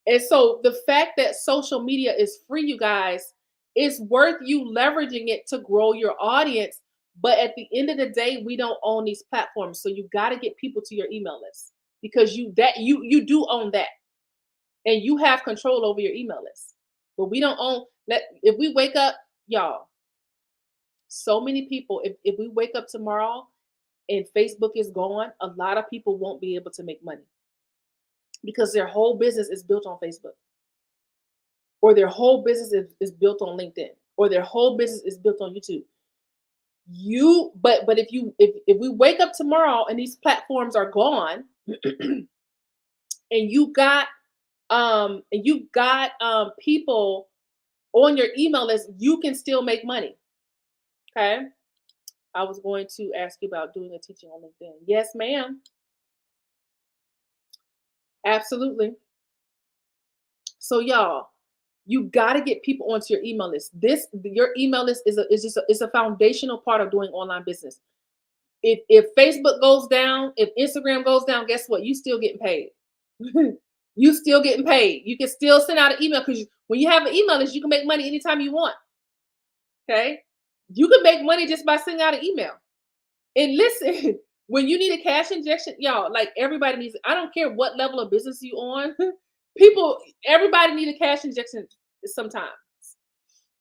And so the fact that social media is free, you guys, it's worth you leveraging it to grow your audience. But at the end of the day, we don't own these platforms. So you got to get people to your email list because you do own that. And you have control over your email list. But we don't own that. If we wake up, y'all, so many people, if we wake up tomorrow and Facebook is gone, a lot of people won't be able to make money because their whole business is built on Facebook or their whole business is built on LinkedIn. or their whole business is built on YouTube. But if we wake up tomorrow and these platforms are gone, and you got people on your email list, you can still make money. Okay. I was going to ask you about doing a teaching on LinkedIn. Yes, ma'am. Absolutely. So y'all, you got to get people onto your email list. Your email list is a foundational part of doing online business. If Facebook goes down, if Instagram goes down, guess what? You still getting paid. You still getting paid. You can still send out an email, because when you have an email list, you can make money anytime you want. Okay, you can make money just by sending out an email. And listen, when you need a cash injection, y'all, like everybody needs. I don't care what level of business you on. Everybody need a cash injection sometimes.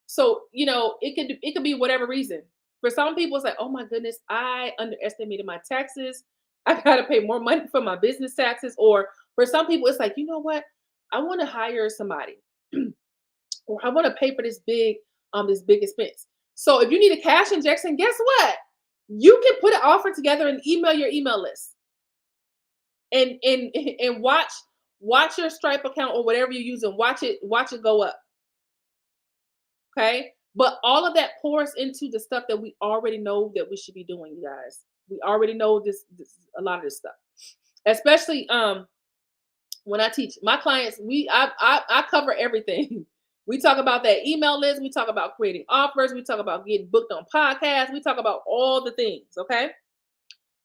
So it could be whatever reason. For some people, it's like, oh my goodness, I underestimated my taxes. I gotta pay more money for my business taxes. Or for some people, it's like, you know what? I want to hire somebody, or I want to pay for this big expense. So if you need a cash injection, guess what? You can put an offer together and email your email list, and watch your Stripe account or whatever you're using. Watch it go up. Okay. But all of that pours into the stuff that we already know that we should be doing, you guys. We already know this a lot of this stuff. Especially when I teach my clients, I cover everything. We talk about that email list, we talk about creating offers, we talk about getting booked on podcasts, we talk about all the things, okay?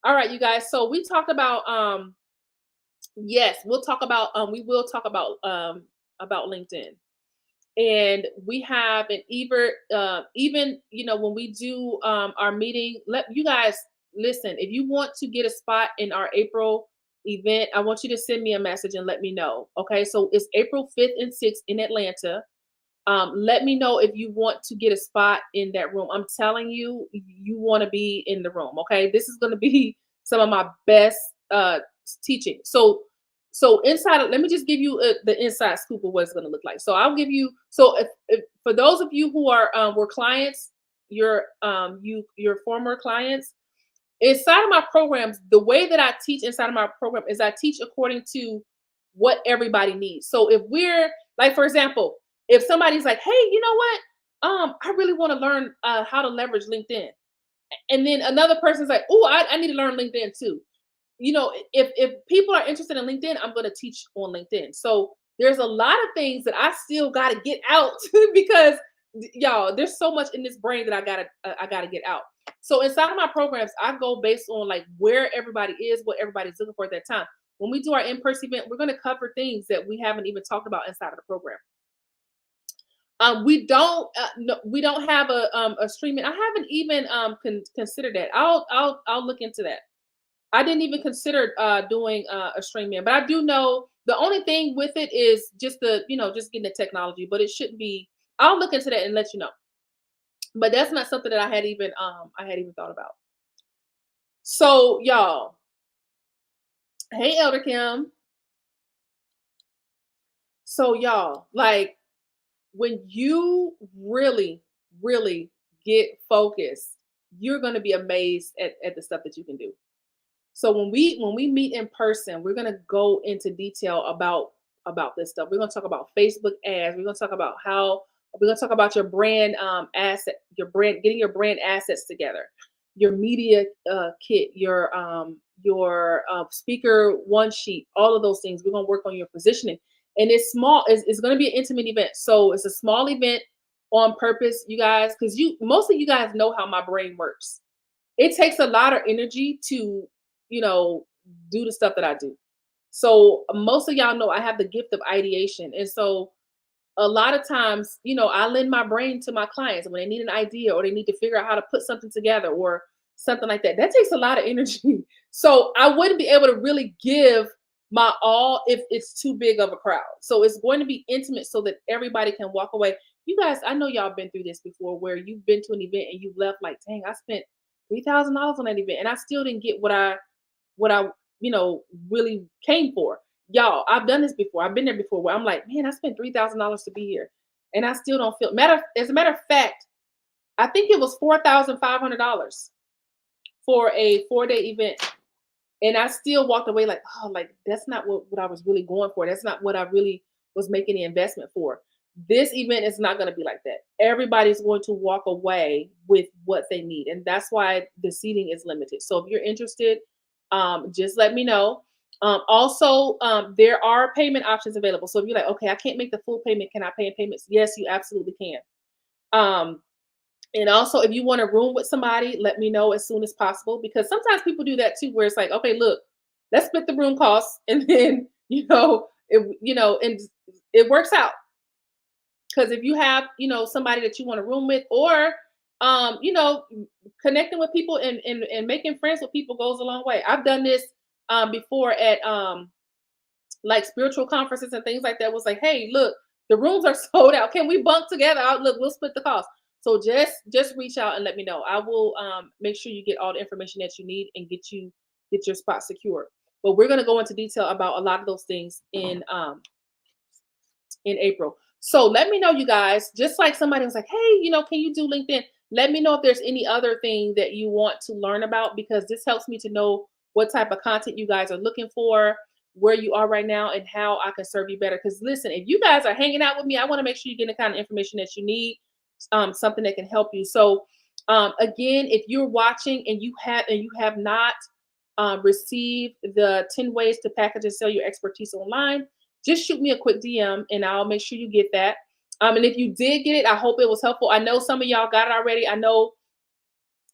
All right, you guys. So we talked about yes, we will talk about LinkedIn. And we have an even when we do our meeting, let you guys listen. If you want to get a spot in our April event, I want you to send me a message and let me know. Okay, so it's April 5th and 6th in Atlanta. Let me know if you want to get a spot in that room. I'm telling you, you want to be in the room. Okay, this is going to be some of my best teaching. So inside, let me just give you the inside scoop of what it's going to look like. So I'll give you. So if for those of you who were clients, your former clients, inside of my programs, the way that I teach inside of my program is I teach according to what everybody needs. So if we're like, for example, if somebody's like, hey, you know what? I really want to learn how to leverage LinkedIn, and then another person's like, oh, I need to learn LinkedIn too. If people are interested in LinkedIn, I'm going to teach on LinkedIn. So there's a lot of things that I still got to get out because y'all, there's so much in this brain that I gotta get out. So inside of my programs, I go based on like where everybody is, what everybody's looking for at that time. When we do our in-person event, we're going to cover things that we haven't even talked about inside of the program. We don't no, we don't have a streaming. I haven't even considered that. I'll look into that. I didn't even consider doing a streaming, but I do know the only thing with it is just just getting the technology, but it shouldn't be. I'll look into that and let you know. But that's not something that I had even thought about. So y'all, hey Elder Kim. So y'all, like when you really, really get focused, you're gonna be amazed at the stuff that you can do. So when we meet in person, we're gonna go into detail about this stuff. We're gonna talk about Facebook ads. We're gonna talk about your brand asset, getting your brand assets together, your media kit, your speaker one sheet, all of those things. We're gonna work on your positioning, and it's small. It's gonna be an intimate event, so it's a small event on purpose, you guys, because most of you guys know how my brain works. It takes a lot of energy to you know do the stuff that I do. So most of y'all know I have the gift of ideation, and so a lot of times, I lend my brain to my clients when they need an idea or they need to figure out how to put something together or something like that. That takes a lot of energy. So I wouldn't be able to really give my all if it's too big of a crowd. So it's going to be intimate so that everybody can walk away. You guys, I know y'all been through this before where you've been to an event and you left like, dang, I spent $3,000 on that event and I still didn't get what I really came for. Y'all, I've done this before. I've been there before where I'm like, man, I spent $3,000 to be here. and I still don't feel matter. As a matter of fact, I think it was $4,500 for a 4-day event. And I still walked away like, oh, like that's not what I was really going for. That's not what I really was making the investment for. This event is not going to be like that. Everybody's going to walk away with what they need. And that's why the seating is limited. So if you're interested, just let me know. There are payment options available. So if you're like, okay, I can't make the full payment, can I pay in payments? Yes, you absolutely can. Um, and also, if you want a room with somebody, let me know as soon as possible because sometimes people do that too, where it's like, okay, look, let's split the room costs, and then and it works out. Because if you have somebody that you want to room with, or connecting with people and making friends with people goes a long way. I've done this before at like spiritual conferences and things like that. Was like, hey, look, the rooms are sold out. Can we bunk together? Look, we'll split the cost. So just reach out and let me know. I will make sure you get all the information that you need and get your spot secure. But we're gonna go into detail about a lot of those things in April. So let me know, you guys. Just like somebody was like, hey, can you do LinkedIn? Let me know if there's any other thing that you want to learn about, because this helps me to know what type of content you guys are looking for, where you are right now, and how I can serve you better. Because listen, if you guys are hanging out with me, I want to make sure you get the kind of information that you need, something that can help you. So again, if you're watching and you have not received the 10 ways to package and sell your expertise online, just shoot me a quick DM and I'll make sure you get that. And if you did get it, I hope it was helpful. I know some of y'all got it already. I know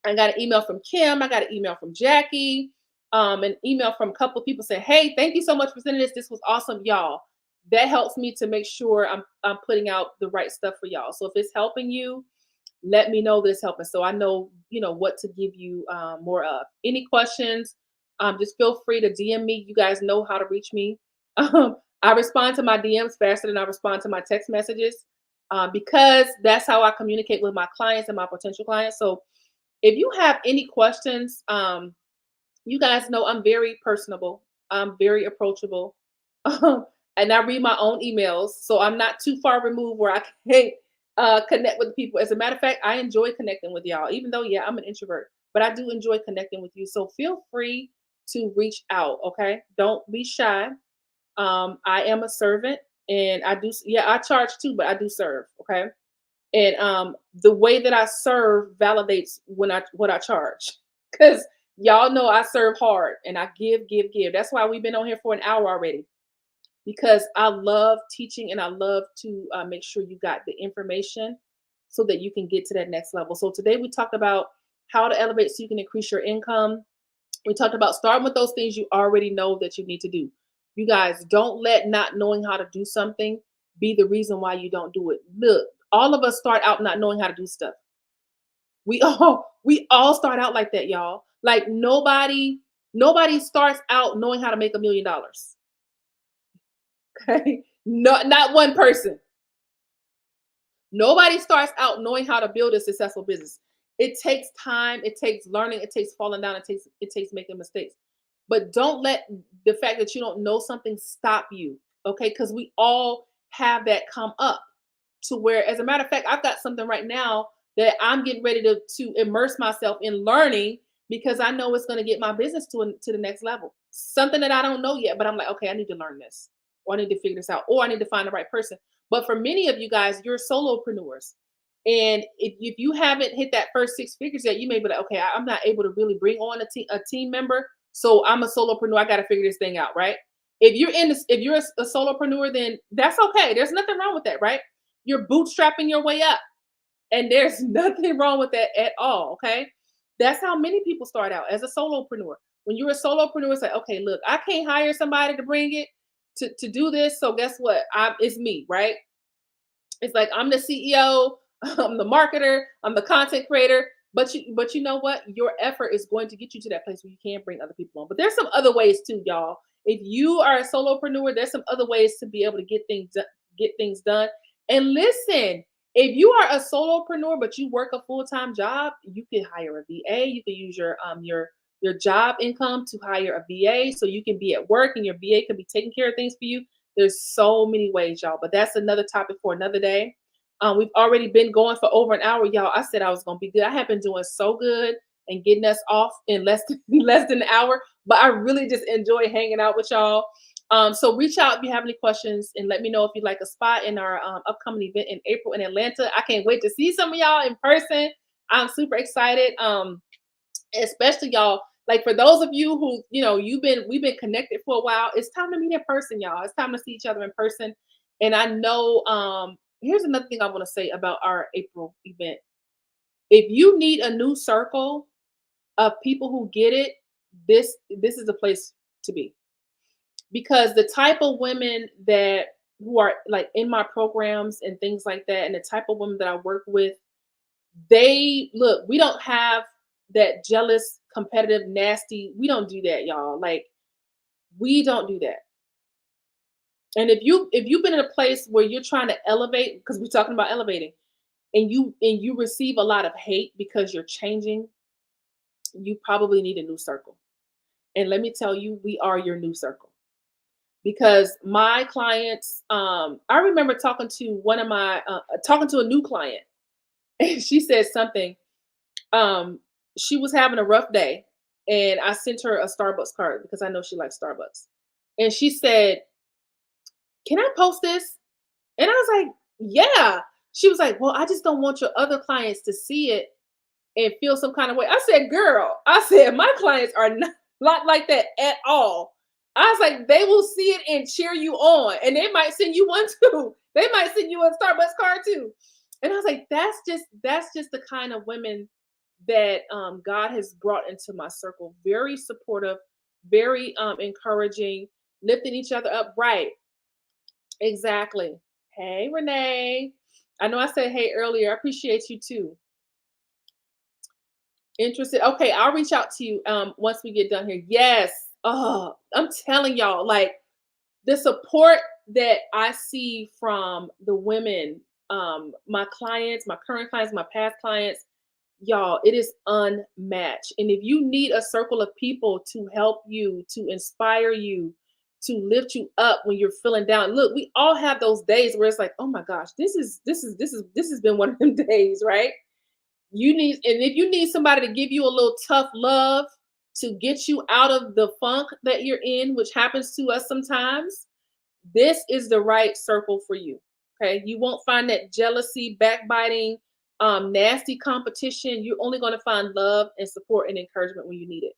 I got an email from Kim. I got an email from Jackie. An email from a couple of people saying, hey, thank you so much for sending this. This was awesome, y'all. That helps me to make sure I'm putting out the right stuff for y'all. So if it's helping you, let me know that it's helping. So I know, what to give you more of. Any questions, just feel free to DM me. You guys know how to reach me. I respond to my DMs faster than I respond to my text messages because that's how I communicate with my clients and my potential clients. So if you have any questions, you guys know I'm very personable. I'm very approachable. And I read my own emails. So I'm not too far removed where I can't connect with people. As a matter of fact, I enjoy connecting with y'all, even though, yeah, I'm an introvert, but I do enjoy connecting with you. So feel free to reach out. Okay. Don't be shy. I am a servant and I charge too, but I do serve. Okay. And the way that I serve validates what I charge. Because y'all know I serve hard and I give, give, give. That's why we've been on here for an hour already. Because I love teaching and I love to make sure you got the information so that you can get to that next level. So today we talked about how to elevate so you can increase your income. We talked about starting with those things you already know that you need to do. You guys, don't let not knowing how to do something be the reason why you don't do it. Look, all of us start out not knowing how to do stuff. We all start out like that, y'all. Like nobody starts out knowing how to make $1 million. Okay? Not one person. Nobody starts out knowing how to build a successful business. It takes time, it takes learning, it takes falling down, it takes making mistakes. But don't let the fact that you don't know something stop you, okay? Because we all have that come up to where, as a matter of fact, I've got something right now that I'm getting ready to immerse myself in learning because I know it's going to get my business to the next level. Something that I don't know yet, but I'm like, okay, I need to learn this, or I need to figure this out, or I need to find the right person. But for many of you guys, you're solopreneurs. And if you haven't hit that first 6 figures yet, you may be like, okay, I'm not able to really bring on a team member. So I'm a solopreneur. I got to figure this thing out, right? If you're a solopreneur, then that's okay. There's nothing wrong with that, right? You're bootstrapping your way up. And there's nothing wrong with that at all. Okay. That's how many people start out as a solopreneur. When you're a solopreneur, it's like, okay, look, I can't hire somebody to bring it to do this. So guess what? It's me, right? It's like I'm the CEO, I'm the marketer, I'm the content creator. But you know what? Your effort is going to get you to that place where you can bring other people on. But there's some other ways too, y'all. If you are a solopreneur, there's some other ways to be able to get things done. And listen, if you are a solopreneur but you work a full-time job, you can hire a VA. You can use your job income to hire a VA so you can be at work and your VA can be taking care of things for you. There's so many ways, y'all, but that's another topic for another day. We've already been going for over an hour, y'all. I said I was gonna be good. I have been doing so good and getting us off in less than less than an hour, but I really just enjoy hanging out with y'all. So reach out if you have any questions and let me know if you'd like a spot in our upcoming event in April in Atlanta. I can't wait to see some of y'all in person. I'm super excited. Especially y'all, like for those of you who, we've been connected for a while, it's time to meet in person, y'all. It's time to see each other in person. And I know, here's another thing I want to say about our April event. If you need a new circle of people who get it, this is the place to be, because the type of women that who are like in my programs and things like that, and the type of women that I work with, they look, we don't have that jealous, competitive, nasty. We don't do that, y'all. Like, we don't do that. And if you've been in a place where you're trying to elevate, because we're talking about elevating, and you receive a lot of hate because you're changing, you probably need a new circle. And let me tell you, we are your new circle. Because my clients, I remember talking to one of my talking to a new client, and she said something. Um, she was having a rough day, and I sent her a Starbucks card because I know she likes Starbucks. And she said, "Can I post this?" And I was like, "Yeah." She was like, "Well, I just don't want your other clients to see it and feel some kind of way." I said, "Girl," I said, "my clients are not like that at all." I was like, "They will see it and cheer you on, and they might send you one too. They might send you a Starbucks card too." And I was like, "That's just the kind of women that God has brought into my circle. Very supportive, very encouraging, lifting each other up. Right? Exactly. Hey, Renee. I know I said hey earlier. I appreciate you too. Interested. Okay, I'll reach out to you once we get done here. Yes. Oh, I'm telling y'all, like the support that I see from the women, my clients, my current clients, my past clients, y'all, it is unmatched. And if you need a circle of people to help you, to inspire you, to lift you up when you're feeling down. Look, we all have those days where it's like, oh my gosh, this has been one of them days, right? You need, and if you need somebody to give you a little tough love to get you out of the funk that you're in, which happens to us sometimes, this is the right circle for you. Okay. You won't find that jealousy, backbiting, nasty competition. You're only going to find love and support and encouragement when you need it.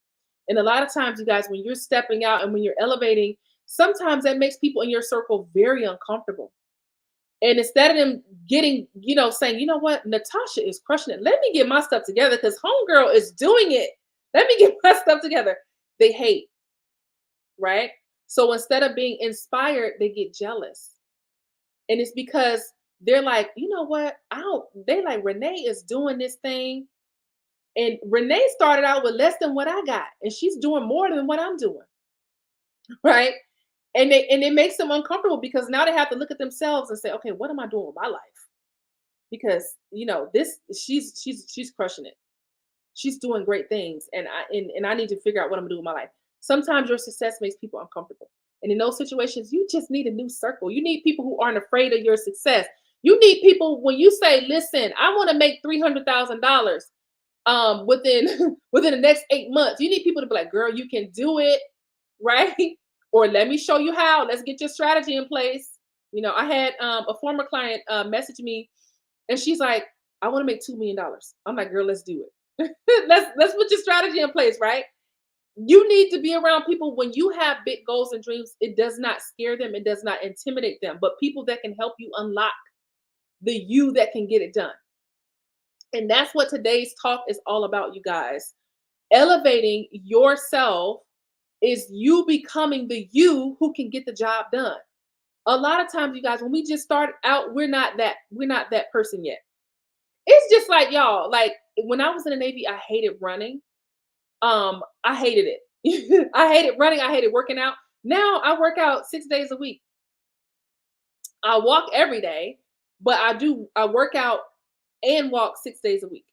And a lot of times, you guys, when you're stepping out and when you're elevating, sometimes that makes people in your circle very uncomfortable. And instead of them getting, saying, you know what, Natasha is crushing it. Let me get my stuff together because homegirl is doing it. Let me get my stuff together. They hate, right? So instead of being inspired, they get jealous. And it's because they're like, you know what? I don't, they like Renee is doing this thing. And Renee started out with less than what I got, and she's doing more than what I'm doing. Right. And it makes them uncomfortable because now they have to look at themselves and say, okay, what am I doing with my life? Because this she's crushing it. She's doing great things, and I need to figure out what I'm gonna do with my life. Sometimes your success makes people uncomfortable, and in those situations, you just need a new circle. You need people who aren't afraid of your success. You need people when you say, "Listen, I want to make $300,000 within within the next 8 months." You need people to be like, "Girl, you can do it," right? Or let me show you how. Let's get your strategy in place. I had a former client message me, and she's like, "I want to make $2 million." I'm like, "Girl, let's do it." Let's put your strategy in place, right? You need to be around people when you have big goals and dreams. It does not scare them, it does not intimidate them, but people that can help you unlock the you that can get it done. And that's what today's talk is all about, you guys. Elevating yourself is you becoming the you who can get the job done. A lot of times, you guys, when we just start out, we're not that person yet. It's just like y'all, like when I was in the Navy, I hated running. I hated it. I hated running, I hated working out. Now I work out 6 days a week. I walk every day, but I work out and walk 6 days a week.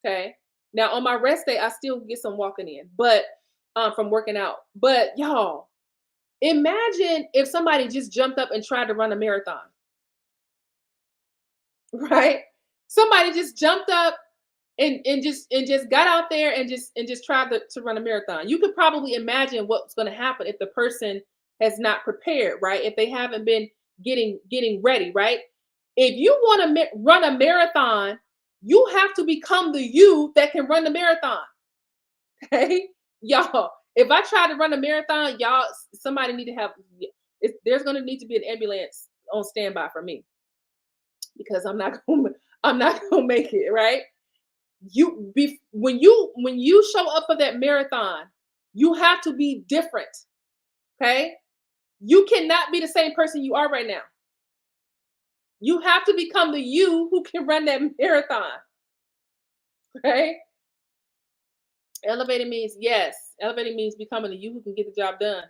Okay. Now on my rest day, I still get some walking in, but from working out. But y'all, imagine if somebody just jumped up and tried to run a marathon. right? Somebody just jumped up and just got out there and just tried to run a marathon. You could probably imagine what's going to happen if the person has not prepared, right? If they haven't been getting ready, right? If you want to run a marathon, you have to become the you that can run the marathon. Okay, y'all. If I try to run a marathon, y'all, somebody need to have. There's going to need to be an ambulance on standby for me because I'm not gonna make it, right? When you show up for that marathon, you have to be different. Okay, you cannot be the same person you are right now. You have to become the you who can run that marathon. Okay, elevating means, yes, elevating means becoming the you who can get the job done.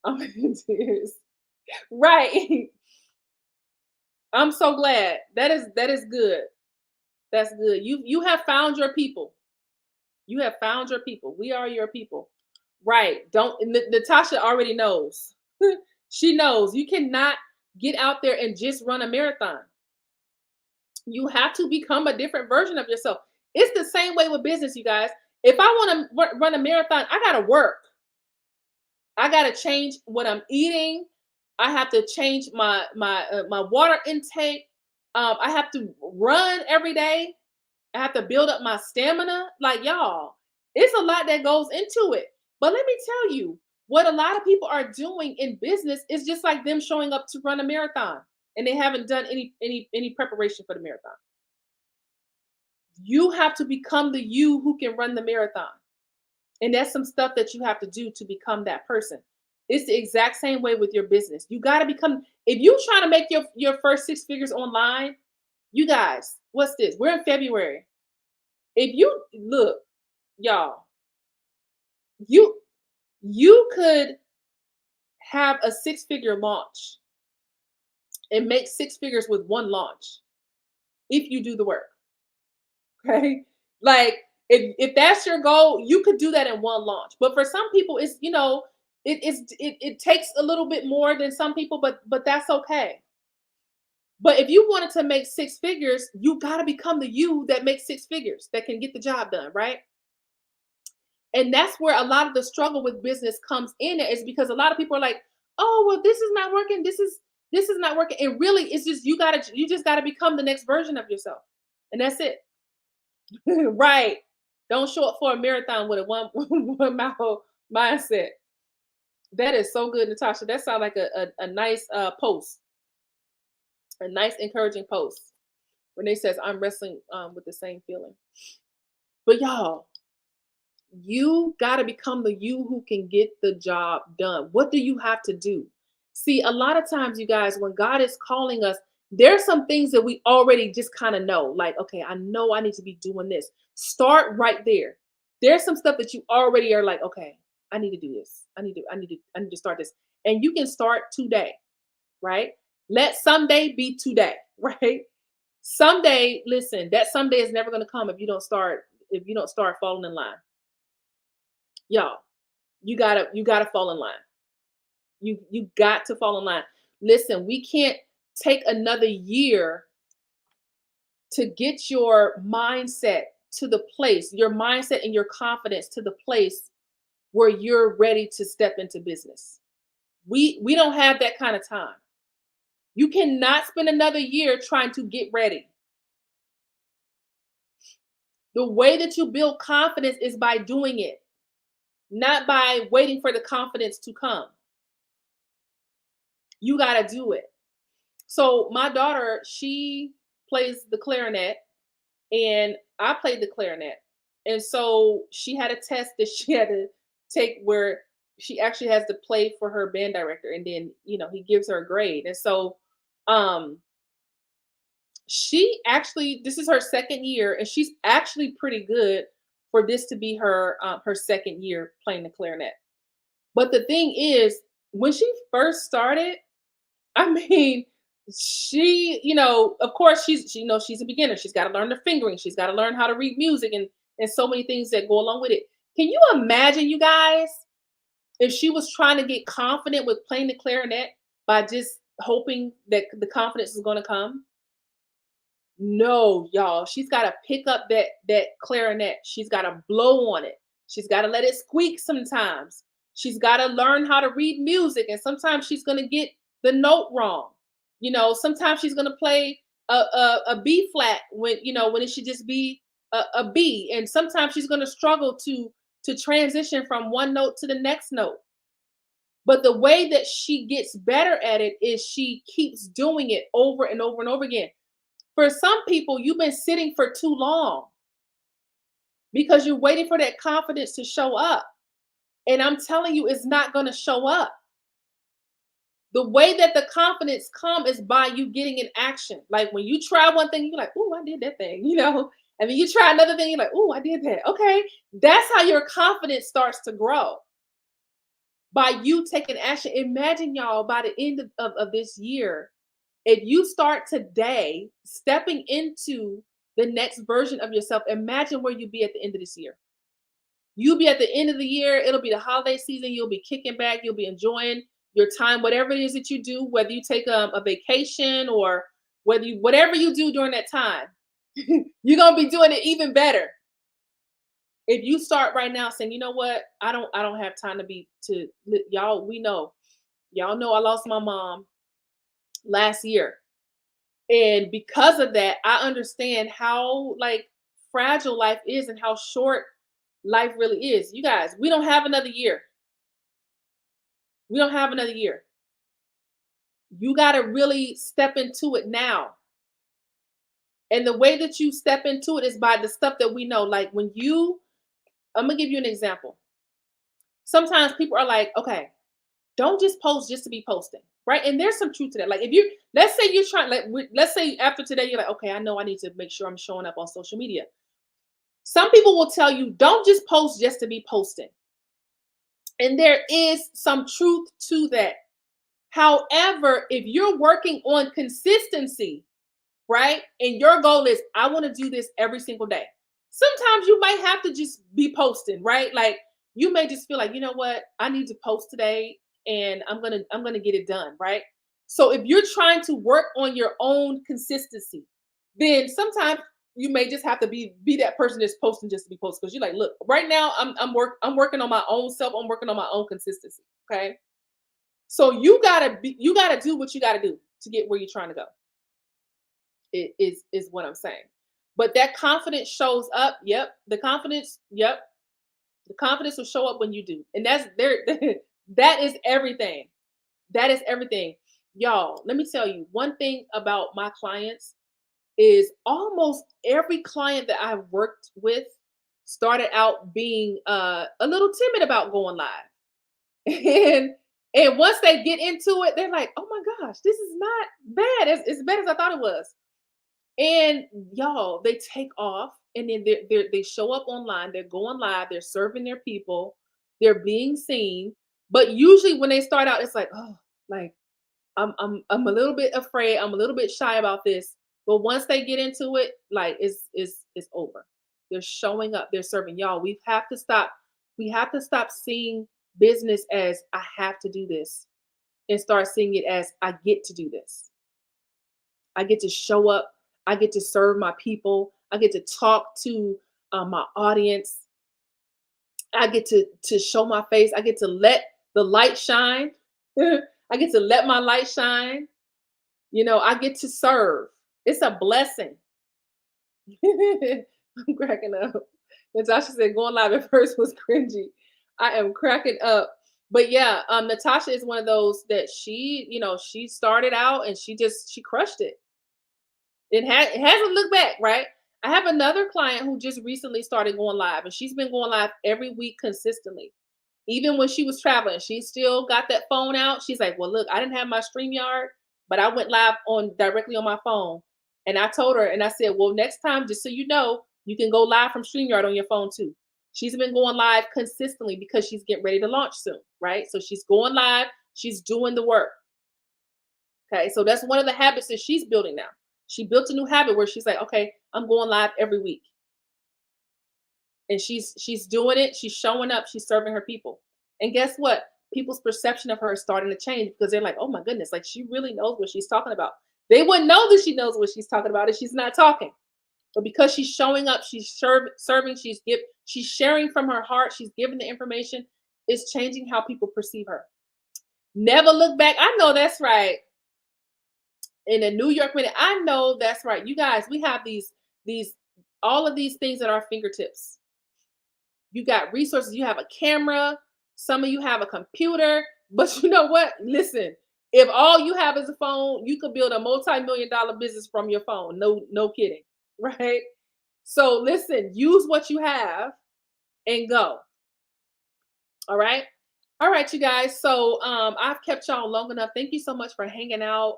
It is. Right. I'm so glad. That is good. That's good. You have found your people. You have found your people. We are your people. Right. Don't Natasha already knows. She knows you cannot get out there and just run a marathon. You have to become a different version of yourself. It's the same way with business, you guys. If I want to run a marathon, I got to work. I got to change what I'm eating. I have to change my water intake. I have to run every day. I have to build up my stamina. Like, y'all, it's a lot that goes into it. But let me tell you, what a lot of people are doing in business is just like them showing up to run a marathon and they haven't done any preparation for the marathon. You have to become the you who can run the marathon. And that's some stuff that you have to do to become that person. It's the exact same way with your business. You got to become, if you trying to make your first six figures online, you guys, what's this? We're in February. If you look, y'all, you you could have a six-figure launch and make six figures with one launch if you do the work. Okay. Like, if that's your goal, you could do that in one launch. But for some people, it's, it takes a little bit more than some people, but that's okay. But if you wanted to make six figures, you got to become the you that makes six figures, that can get the job done, right? And that's where a lot of the struggle with business comes in, is because a lot of people are like, "Oh, well, this is not working. This is not working." And really, it's just you just gotta become the next version of yourself, and that's it. Right? Don't show up for a marathon with a one mile mindset. That is so good, Natasha. That sounds like a nice post, a nice encouraging post. Renee says, "I'm wrestling with the same feeling." But y'all, you got to become the you who can get the job done. What do you have to do? See, a lot of times, you guys, when God is calling us, there's some things that we already just kind of know. Like, okay, I know I need to be doing this. Start right there. There's some stuff that you already are like, okay, I need to do this. I need to start this. And you can start today, right? Let someday be today, right? Someday, listen, that someday is never going to come if you don't start falling in line. Y'all, you gotta fall in line. You got to fall in line. Listen, we can't take another year to get your mindset to the place, your mindset and your confidence to the place where you're ready to step into business. We don't have that kind of time. You cannot spend another year trying to get ready. The way that you build confidence is by doing it, not by waiting for the confidence to come. You got to do it. So my daughter, she plays the clarinet and I played the clarinet. And so she had a test that she had to take where she actually has to play for her band director, and then, he gives her a grade. And so um she actually, this is her second year and she's actually pretty good for this to be her second year playing the clarinet. But the thing is, when she first started, I mean, of course, she's a beginner. She's got to learn the fingering. She's got to learn how to read music and so many things that go along with it. Can you imagine, you guys, if she was trying to get confident with playing the clarinet by just hoping that the confidence is going to come? No, y'all. She's got to pick up that clarinet. She's got to blow on it. She's got to let it squeak sometimes. She's got to learn how to read music, and sometimes she's going to get the note wrong. Sometimes she's going to play a B flat when it should just be a B, and sometimes she's going to struggle to transition from one note to the next note. But the way that she gets better at it is she keeps doing it over and over and over again. For some people, you've been sitting for too long because you're waiting for that confidence to show up. And I'm telling you, it's not going to show up. The way that the confidence comes is by you getting in action. Like when you try one thing, you're like, "Oh, I did that thing," And then you try another thing, you're like, "Oh, I did that." Okay. That's how your confidence starts to grow. By you taking action. Imagine, y'all, by the end of this year, if you start today stepping into the next version of yourself, imagine where you'll be at the end of this year. You'll be at the end of the year, it'll be the holiday season, you'll be kicking back, you'll be enjoying your time, whatever it is that you do, whether you take a vacation or whatever you do during that time, you're gonna be doing it even better. If you start right now saying, you know what, I don't have time y'all, y'all know I lost my mom last year. And because of that, I understand how like fragile life is and how short life really is. You guys, we don't have another year. We don't have another year. You got to really step into it now. And the way that you step into it is by the stuff that we know. Like I'm going to give you an example. Sometimes people are like, okay, don't just post just to be posting, right? And there's some truth to that. Like let's say you're trying, let's say after today, you're like, okay, I know I need to make sure I'm showing up on social media. Some people will tell you, don't just post just to be posting. And there is some truth to that. However, if you're working on consistency, right? And your goal is, I want to do this every single day. Sometimes you might have to just be posting, right? Like you may just feel like, you know what, I need to post today and I'm gonna get it done, right? So if you're trying to work on your own consistency, then sometimes you may just have to be that person that's posting just to be posting because you're like, look, right now I'm working on my own self, I'm working on my own consistency. Okay. So you gotta do what you gotta do to get where you're trying to go. It is what I'm saying. But that confidence shows up. Yep. The confidence, yep. The confidence will show up when you do. And that's there. That is everything. That is everything. Y'all, let me tell you one thing about my clients is almost every client that I've worked with started out being a little timid about going live. And once they get into it, they're like, oh my gosh, this is not bad. It's as bad as I thought it was. And y'all, they take off and then they show up online, they're going live, they're serving their people, they're being seen. But usually when they start out, it's like, oh, like I'm a little bit afraid, I'm a little bit shy about this. But once they get into it, like it's over. They're showing up, they're serving. Y'all, we have to stop seeing business as I have to do this and start seeing it as I get to do this. I get to show up. I get to serve my people. I get to talk to my audience. I get to show my face. I get to let the light shine. I get to let my light shine. I get to serve. It's a blessing. I'm cracking up. Natasha said going live at first was cringy. I am cracking up. But yeah, Natasha is one of those that she started out and she crushed it. It hasn't looked back, right? I have another client who just recently started going live, and she's been going live every week consistently. Even when she was traveling, she still got that phone out. She's like, "Well, look, I didn't have my StreamYard, but I went live on directly on my phone." And I told her, and I said, "Well, next time, just so you know, you can go live from StreamYard on your phone too." She's been going live consistently because she's getting ready to launch soon, right? So she's going live, she's doing the work. Okay, so that's one of the habits that she's building now. She built a new habit where she's like, okay, I'm going live every week. And she's doing it, she's showing up, she's serving her people. And guess what? People's perception of her is starting to change because they're like, oh my goodness, like she really knows what she's talking about. They wouldn't know that she knows what she's talking about if she's not talking. But because she's showing up, she's serving, she's sharing from her heart, she's giving the information, it's changing how people perceive her. Never look back. I know that's right. In a New York minute, I know that's right. You guys, we have these all of these things at our fingertips. You got resources, you have a camera, some of you have a computer, but you know what? Listen, if all you have is a phone, you could build a multi-million dollar business from your phone. No, no kidding, right? So listen, use what you have and go. All right. All right, you guys. So I've kept y'all long enough. Thank you so much for hanging out.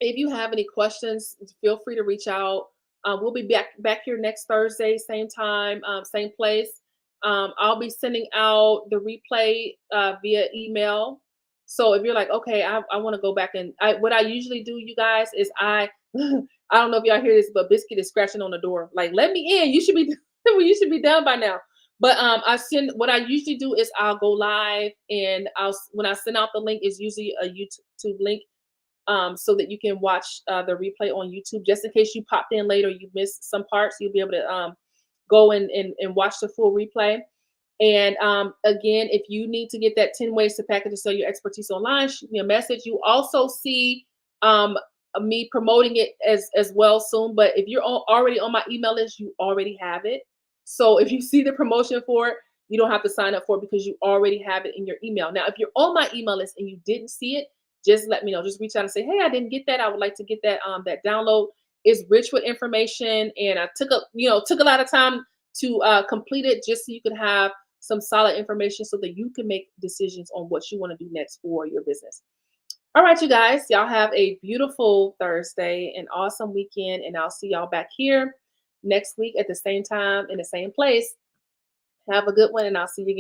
If you have any questions, feel free to reach out. We'll be back here next Thursday, same time, same place. I'll be sending out the replay via email. So if you're like, okay, I want to go back and what I usually do, you guys, is I I don't know if y'all hear this, but Biscuit is scratching on the door, like, let me in. You should be you should be done by now. But I send what I usually do is I'll go live and when I send out the link, it's usually a YouTube link, so that you can watch the replay on YouTube. Just in case you popped in later, you missed some parts, you'll be able to go and watch the full replay. And again, if you need to get that 10 ways to package and sell your expertise online, shoot me a message. You also see me promoting it as well soon. But if you're already on my email list, you already have it. So if you see the promotion for it, you don't have to sign up for it because you already have it in your email. Now, if you're on my email list and you didn't see it, just let me know. Just reach out and say, hey, I didn't get that. I would like to get that that download. Is rich with information, and I took a lot of time to complete it just so you could have some solid information so that you can make decisions on what you want to do next for your business. All right, you guys, y'all have a beautiful Thursday, an awesome weekend, and I'll see y'all back here next week at the same time in the same place. Have a good one, and I'll see you again.